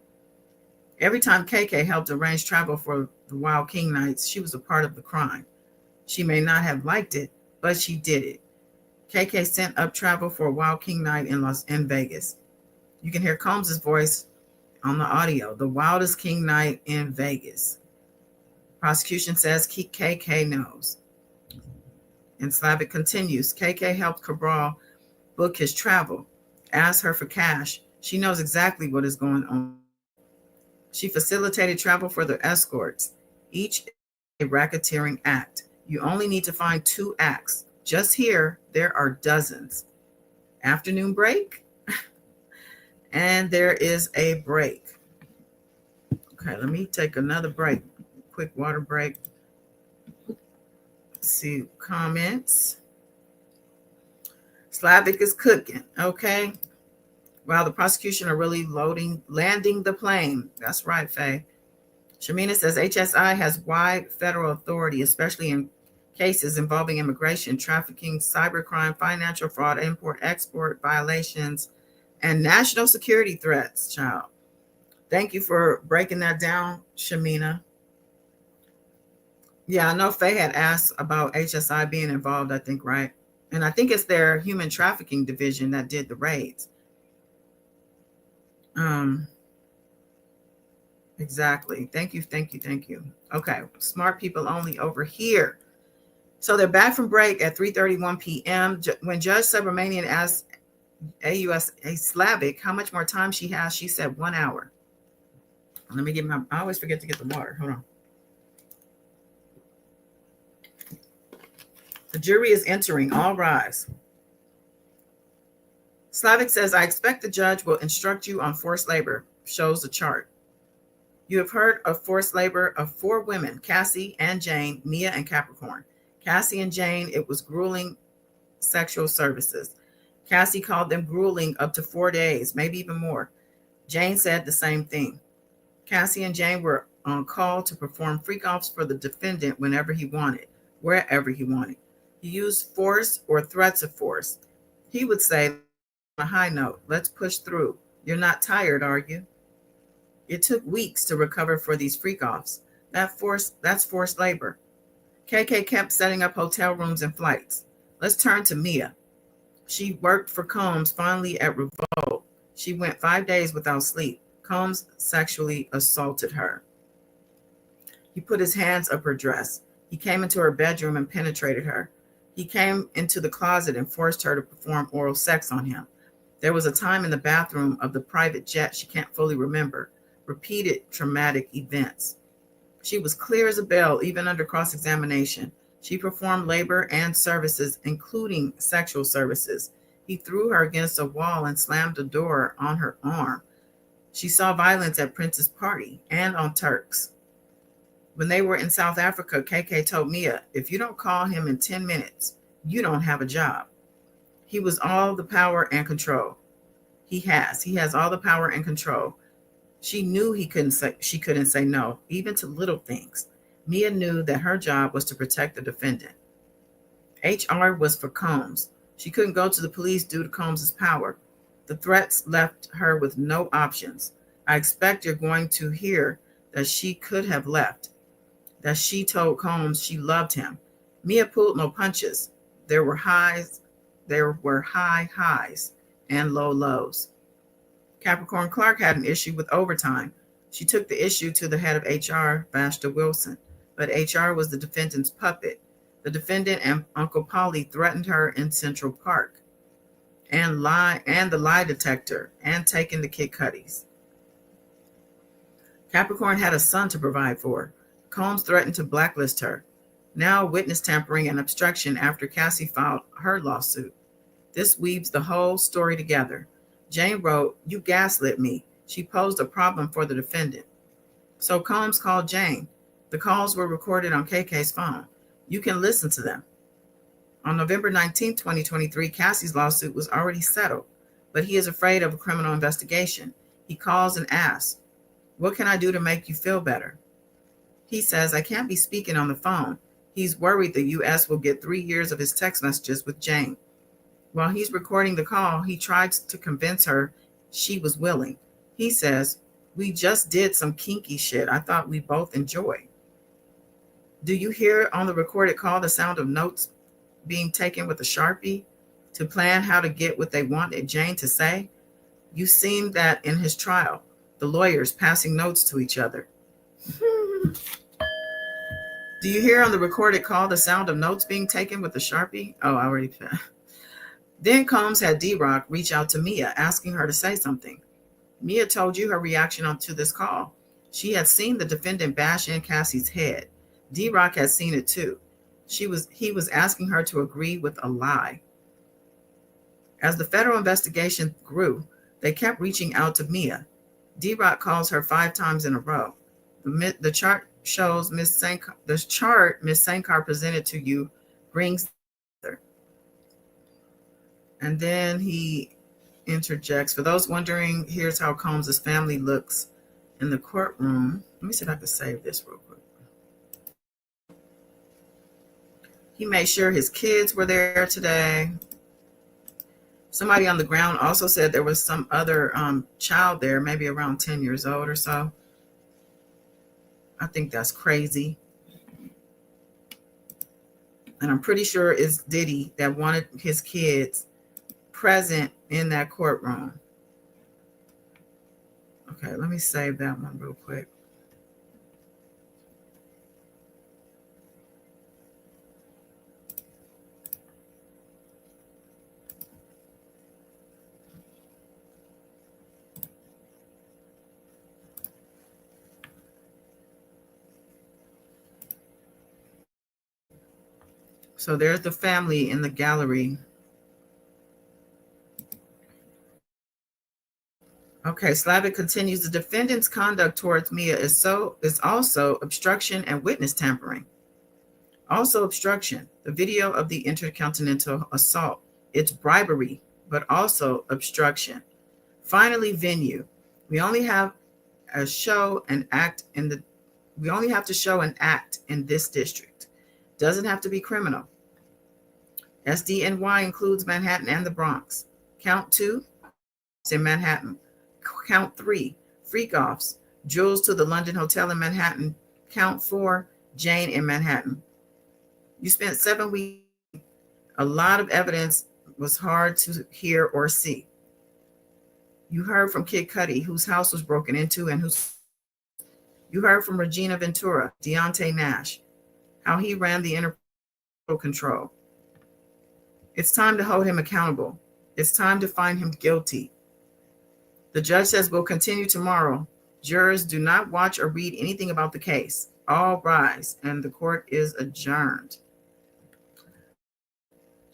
A: Every time KK helped arrange travel for the Wild King nights, she was a part of the crime. She may not have liked it, but she did it. KK sent up travel for a Wild King night in Vegas. You can hear Combs' voice on the audio. The wildest King night in Vegas. Prosecution says KK knows. And Slavic continues. KK helped Cabral book his travel. Asked her for cash. She knows exactly what is going on. She facilitated travel for the escorts. Each a racketeering act. You only need to find 2 acts. Just here, there are dozens. Afternoon break. And there is a break. Okay, let me take another break. Quick water break. Let's see comments. Slavic is cooking. Okay. While the prosecution are really landing the plane. That's right, Faye. Shamina says HSI has wide federal authority, especially in cases involving immigration, trafficking, cybercrime, financial fraud, import-export violations, and national security threats, child. Thank you for breaking that down, Shamina. Yeah, I know Faye had asked about HSI being involved, I think, right? And I think it's their human trafficking division that did the raids. Exactly. Thank you, thank you, thank you. Okay, smart people only over here. So they're back from break at 3:31 p.m. When Judge Subramanian asked AUSA Slavic how much more time she has, she said 1 hour. Let me get I always forget to get the water. Hold on. The jury is entering. All rise. Slavic says, I expect the judge will instruct you on forced labor. Shows the chart. You have heard of forced labor of 4 women, Cassie and Jane, Mia and Capricorn. Cassie and Jane, it was grueling sexual services. Cassie called them grueling up to 4 days, maybe even more. Jane said the same thing. Cassie and Jane were on call to perform freak-offs for the defendant whenever he wanted, wherever he wanted. He used force or threats of force. He would say, on a high note, let's push through. You're not tired, are you? It took weeks to recover for these freak-offs. That's forced labor. KK kept setting up hotel rooms and flights. Let's turn to Mia. She worked for Combs, finally at Revolt. She went 5 days without sleep. Combs sexually assaulted her. He put his hands up her dress. He came into her bedroom and penetrated her. He came into the closet and forced her to perform oral sex on him. There was a time in the bathroom of the private jet she can't fully remember. Repeated traumatic events. She was clear as a bell, even under cross-examination. She performed labor and services, including sexual services. He threw her against a wall and slammed a door on her arm. She saw violence at Prince's party and on Turks. When they were in South Africa, KK told Mia, if you don't call him in 10 minutes, you don't have a job. He was all the power and control. He has all the power and control. She knew she couldn't say no, even to little things. Mia knew that her job was to protect the defendant. HR was for Combs. She couldn't go to the police due to Combs' power. The threats left her with no options. I expect you're going to hear that she could have left, that she told Combs she loved him. Mia pulled no punches. There were high highs and low lows. Capricorn Clark had an issue with overtime. She took the issue to the head of HR, Vashta Wilson, but HR was the defendant's puppet. The defendant and Uncle Polly threatened her in Central Park, and the lie detector, and taking the Kid Cuddies. Capricorn had a son to provide for. Combs threatened to blacklist her. Now witness tampering and obstruction after Cassie filed her lawsuit. This weaves the whole story together. Jane wrote, you gaslit me. She posed a problem for the defendant. So Combs called Jane. The calls were recorded on KK's phone. You can listen to them. On November 19, 2023, Cassie's lawsuit was already settled, but he is afraid of a criminal investigation. He calls and asks, what can I do to make you feel better? He says, I can't be speaking on the phone. He's worried the U.S. will get 3 years of his text messages with Jane. While he's recording the call, he tried to convince her she was willing. He says, we just did some kinky shit I thought we both enjoyed. Do you hear on the recorded call the sound of notes being taken with a Sharpie to plan how to get what they wanted Jane to say? You've seen that in his trial, the lawyers passing notes to each other. Do you hear on the recorded call the sound of notes being taken with a Sharpie? Oh, I already found. Then Combs had D-Rock reach out to Mia, asking her to say something. Mia told you her reaction to this call. She had seen the defendant bash in Cassie's head. D-Rock had seen it too. He was asking her to agree with a lie. As the federal investigation grew, they kept reaching out to Mia. D-Rock calls her 5 times in a row. The chart shows the chart Miss Sankar presented to you brings. And then he interjects. For those wondering, here's how Combs' family looks in the courtroom. Let me see if I can save this real quick. He made sure his kids were there today. Somebody on the ground also said there was some other child there, maybe around 10 years old or so. I think that's crazy. And I'm pretty sure it's Diddy that wanted his kids present in that courtroom. Okay, let me save that one real quick. So there's the family in the gallery. Okay, Slavic continues. The defendant's conduct towards Mia is also obstruction and witness tampering. Also obstruction. The video of the intercontinental assault. It's bribery, but also obstruction. Finally, venue. We only have to show an act in this district. Doesn't have to be criminal. SDNY includes Manhattan and the Bronx. Count 2, it's in Manhattan. Count 3, freak-offs. Jules to the London Hotel in Manhattan. Count 4, Jane in Manhattan. You spent 7 weeks. A lot of evidence was hard to hear or see. You heard from Kid Cudi, whose house was broken into, and you heard from Regina Ventura, Deontay Nash, how he ran the Interpol control. It's time to hold him accountable. It's time to find him guilty. The judge says we'll continue tomorrow. Jurors do not watch or read anything about the case. All rise, and the court is adjourned.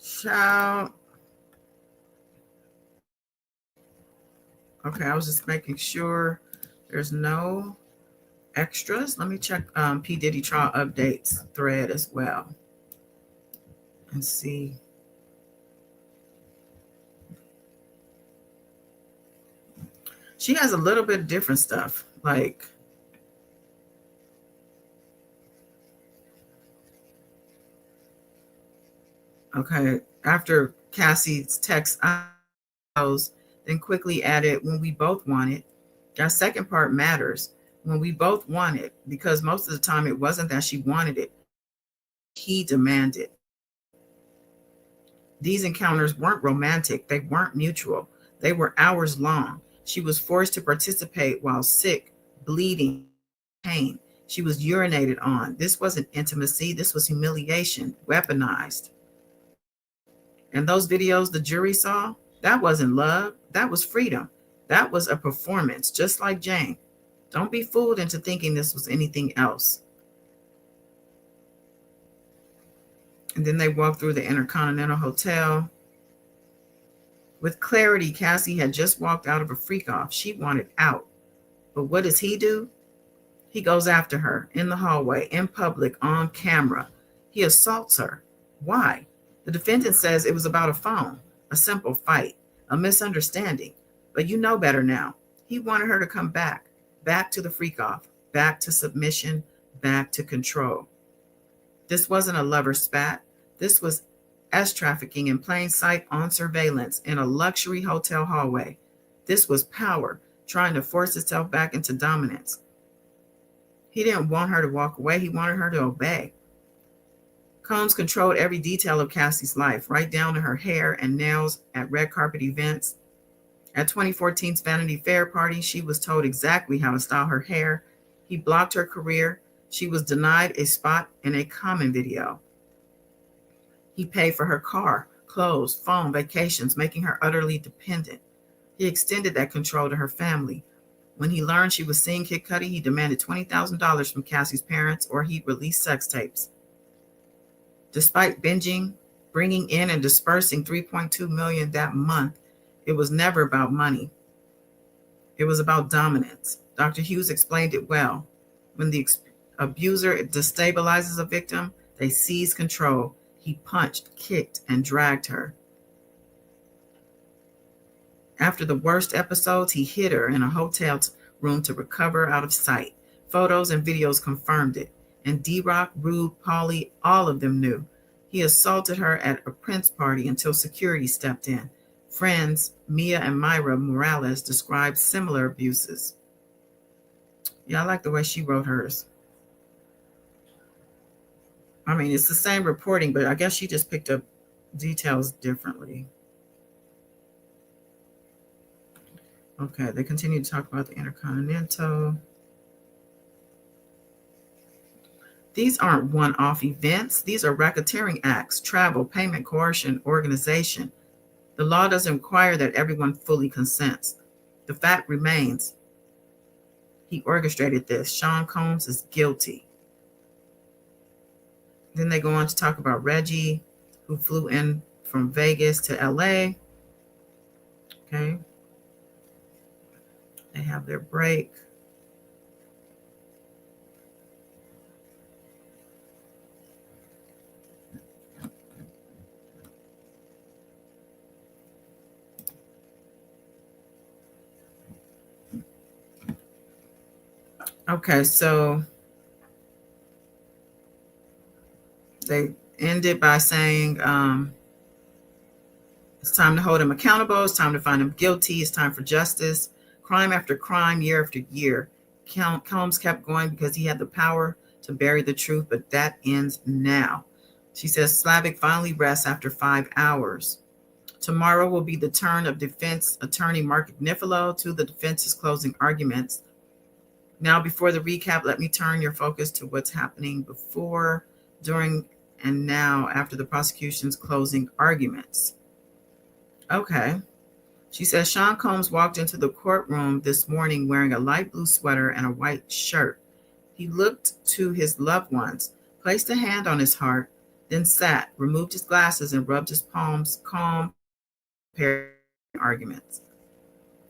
A: Shout. Okay, I was just making sure there's no extras. Let me check P. Diddy trial updates thread as well and see. She has a little bit of different stuff, like okay, after Cassie's text then quickly added when we both want it. That second part matters. When we both want it, because most of the time it wasn't that she wanted it. He demanded. These encounters weren't romantic. They weren't mutual. They were hours long. She was forced to participate while sick, bleeding, pain. She was urinated on. This wasn't intimacy. This was humiliation, weaponized. And those videos the jury saw, that wasn't love. That was freedom. That was a performance, just like Jane. Don't be fooled into thinking this was anything else. And then they walked through the Intercontinental Hotel. With clarity, Cassie had just walked out of a freak-off. She wanted out. But what does he do? He goes after her in the hallway, in public, on camera. He assaults her. Why? The defendant says it was about a phone, a simple fight, a misunderstanding. But you know better now. He wanted her to come back to the freak-off, back to submission, back to control. This wasn't a lover spat. This was trafficking in plain sight on surveillance in a luxury hotel hallway. This was power trying to force itself back into dominance. He didn't want her to walk away. He wanted her to obey. Combs controlled every detail of Cassie's life, right down to her hair and nails at red carpet events. At 2014's Vanity Fair party, she was told exactly how to style her hair. He blocked her career. She was denied a spot in a Common video. He paid for her car, clothes, phone, vacations, making her utterly dependent. He extended that control to her family. When he learned she was seeing Kid Cudi, he demanded $20,000 from Cassie's parents or he'd release sex tapes. Despite binging, bringing in and dispersing $3.2 million that month, it was never about money. It was about dominance. Dr. Hughes explained it well. When the abuser destabilizes a victim, they seize control. He punched, kicked, and dragged her. After the worst episodes, he hid her in a hotel room to recover out of sight. Photos and videos confirmed it. And D-Rock, Rude, Pauly, all of them knew. He assaulted her at a Prince party until security stepped in. Friends Mia and Myra Morales described similar abuses. Yeah, I like the way she wrote hers. I mean, it's the same reporting, but I guess she just picked up details differently. Okay, they continue to talk about the Intercontinental. These aren't one-off events. These are racketeering acts, travel, payment, coercion, organization. The law doesn't require that everyone fully consents. The fact remains, he orchestrated this. Sean Combs is guilty. Then they go on to talk about Reggie, who flew in from Vegas to LA. Okay. They have their break. Okay, so they ended by saying it's time to hold him accountable. It's time to find him guilty. It's time for justice. Crime after crime, year after year. Combs kept going because he had the power to bury the truth, but that ends now. She says Slavic finally rests after 5 hours. Tomorrow will be the turn of defense attorney Mark Ignifilo to the defense's closing arguments. Now, before the recap, let me turn your focus to what's happening before, during, and now after the prosecution's closing arguments. Okay. She says Sean Combs walked into the courtroom this morning wearing a light blue sweater and a white shirt. He looked to his loved ones, placed a hand on his heart, then sat, removed his glasses, and rubbed his palms, calm, prepared arguments.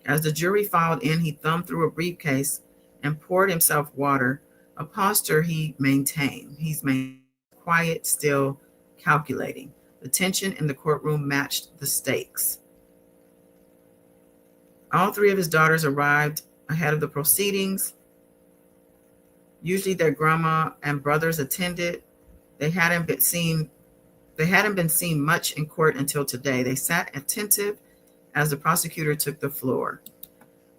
A: As the jury filed in, he thumbed through a briefcase and poured himself water, a posture he maintained. He's maintained quiet, still, calculating. The tension in the courtroom matched the stakes. All 3 of his daughters arrived ahead of the proceedings. Usually their grandma and brothers attended. They hadn't been seen much in court until today. They sat attentive as the prosecutor took the floor.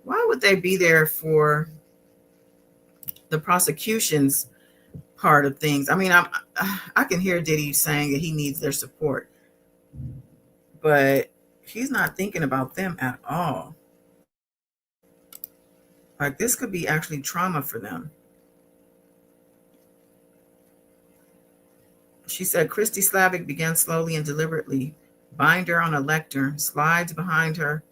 A: Why would they be there for the prosecution's part of things? I mean, I can hear Diddy saying that he needs their support, but he's not thinking about them at all. Like, this could be actually trauma for them. She said Christy Slavic began slowly and deliberately, binder on a lectern, slides behind her.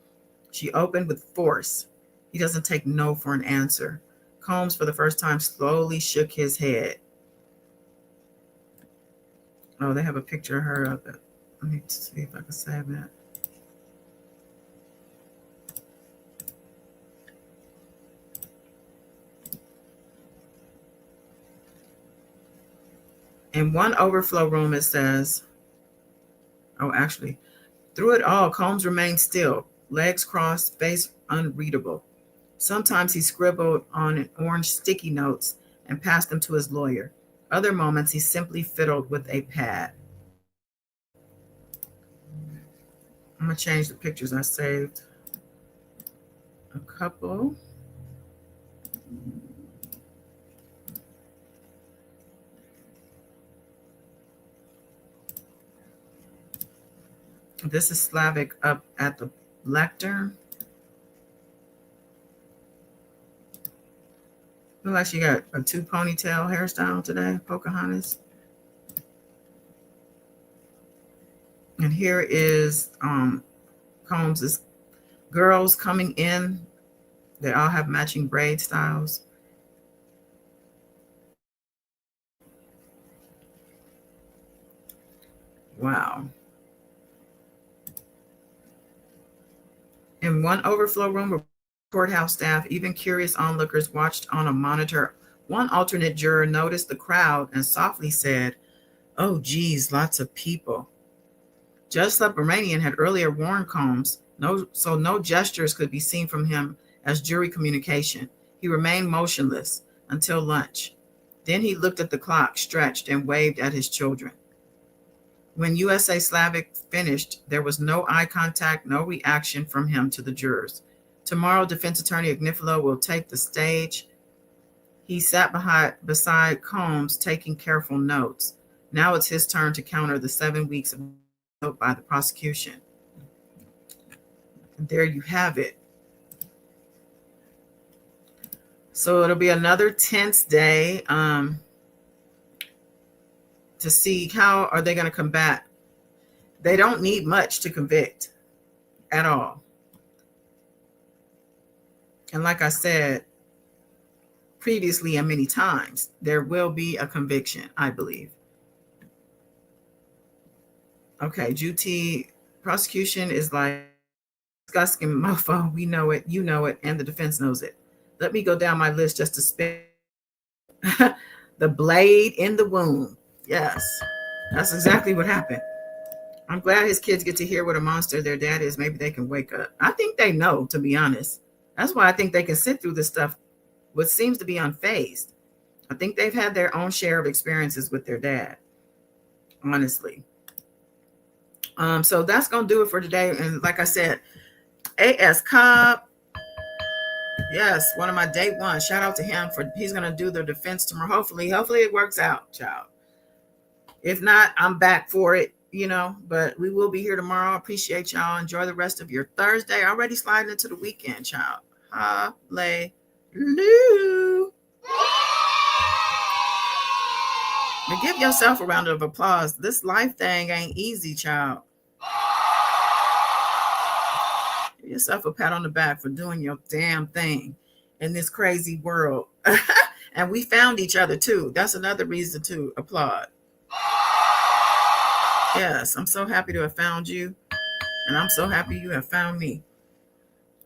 A: She opened with force. He doesn't take no for an answer. Combs, for the first time, slowly shook his head. Oh, they have a picture of her up. Let me see if I can save that. In one overflow room, it says, through it all, Combs remained still, legs crossed, face unreadable. Sometimes he scribbled on an orange sticky notes and passed them to his lawyer. Other moments, he simply fiddled with a pad. I'm going to change the pictures. I saved a couple. This is Slavic up at the lectern. Look like she got a 2 ponytail hairstyle today, Pocahontas. And here is Combs' girls coming in. They all have matching braid styles. Wow. In one overflow room, courthouse staff, even curious onlookers, watched on a monitor. One alternate juror noticed the crowd and softly said, "Oh, geez, lots of people." Judge Subramanian had earlier warned Combs, so no gestures could be seen from him as jury communication. He remained motionless until lunch. Then he looked at the clock, stretched, and waved at his children. When USA Slavic finished, there was no eye contact, no reaction from him to the jurors. Tomorrow, defense attorney Agnifilo will take the stage. He sat beside Combs, taking careful notes. Now it's his turn to counter the 7 weeks of note by the prosecution. And there you have it. So it'll be another tense day to see how are they going to combat. They don't need much to convict at all. And like I said previously and many times, there will be a conviction, I believe. Okay, Juti, prosecution is like disgusting mofo. We know it, you know it, and the defense knows it. Let me go down my list just to spit. The blade in the womb. Yes, that's exactly what happened. I'm glad his kids get to hear what a monster their dad is. Maybe they can wake up. I think they know, to be honest. That's why I think they can sit through this stuff, what seems to be unfazed. I think they've had their own share of experiences with their dad, honestly. So that's going to do it for today. And like I said, A.S. Cobb, yes, one of my day one. Shout out to him for he's going to do the defense tomorrow. Hopefully it works out, child. If not, I'm back for it, but we will be here tomorrow. Appreciate y'all. Enjoy the rest of your Thursday. Already sliding into the weekend, child. Hallelujah. Now give yourself a round of applause. This life thing ain't easy, child. Give yourself a pat on the back for doing your damn thing in this crazy world. And we found each other too. That's another reason to applaud. Yes, I'm so happy to have found you. And I'm so happy you have found me.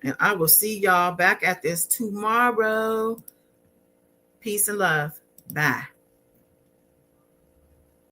A: And I will see y'all back at this tomorrow. Peace and love. Bye.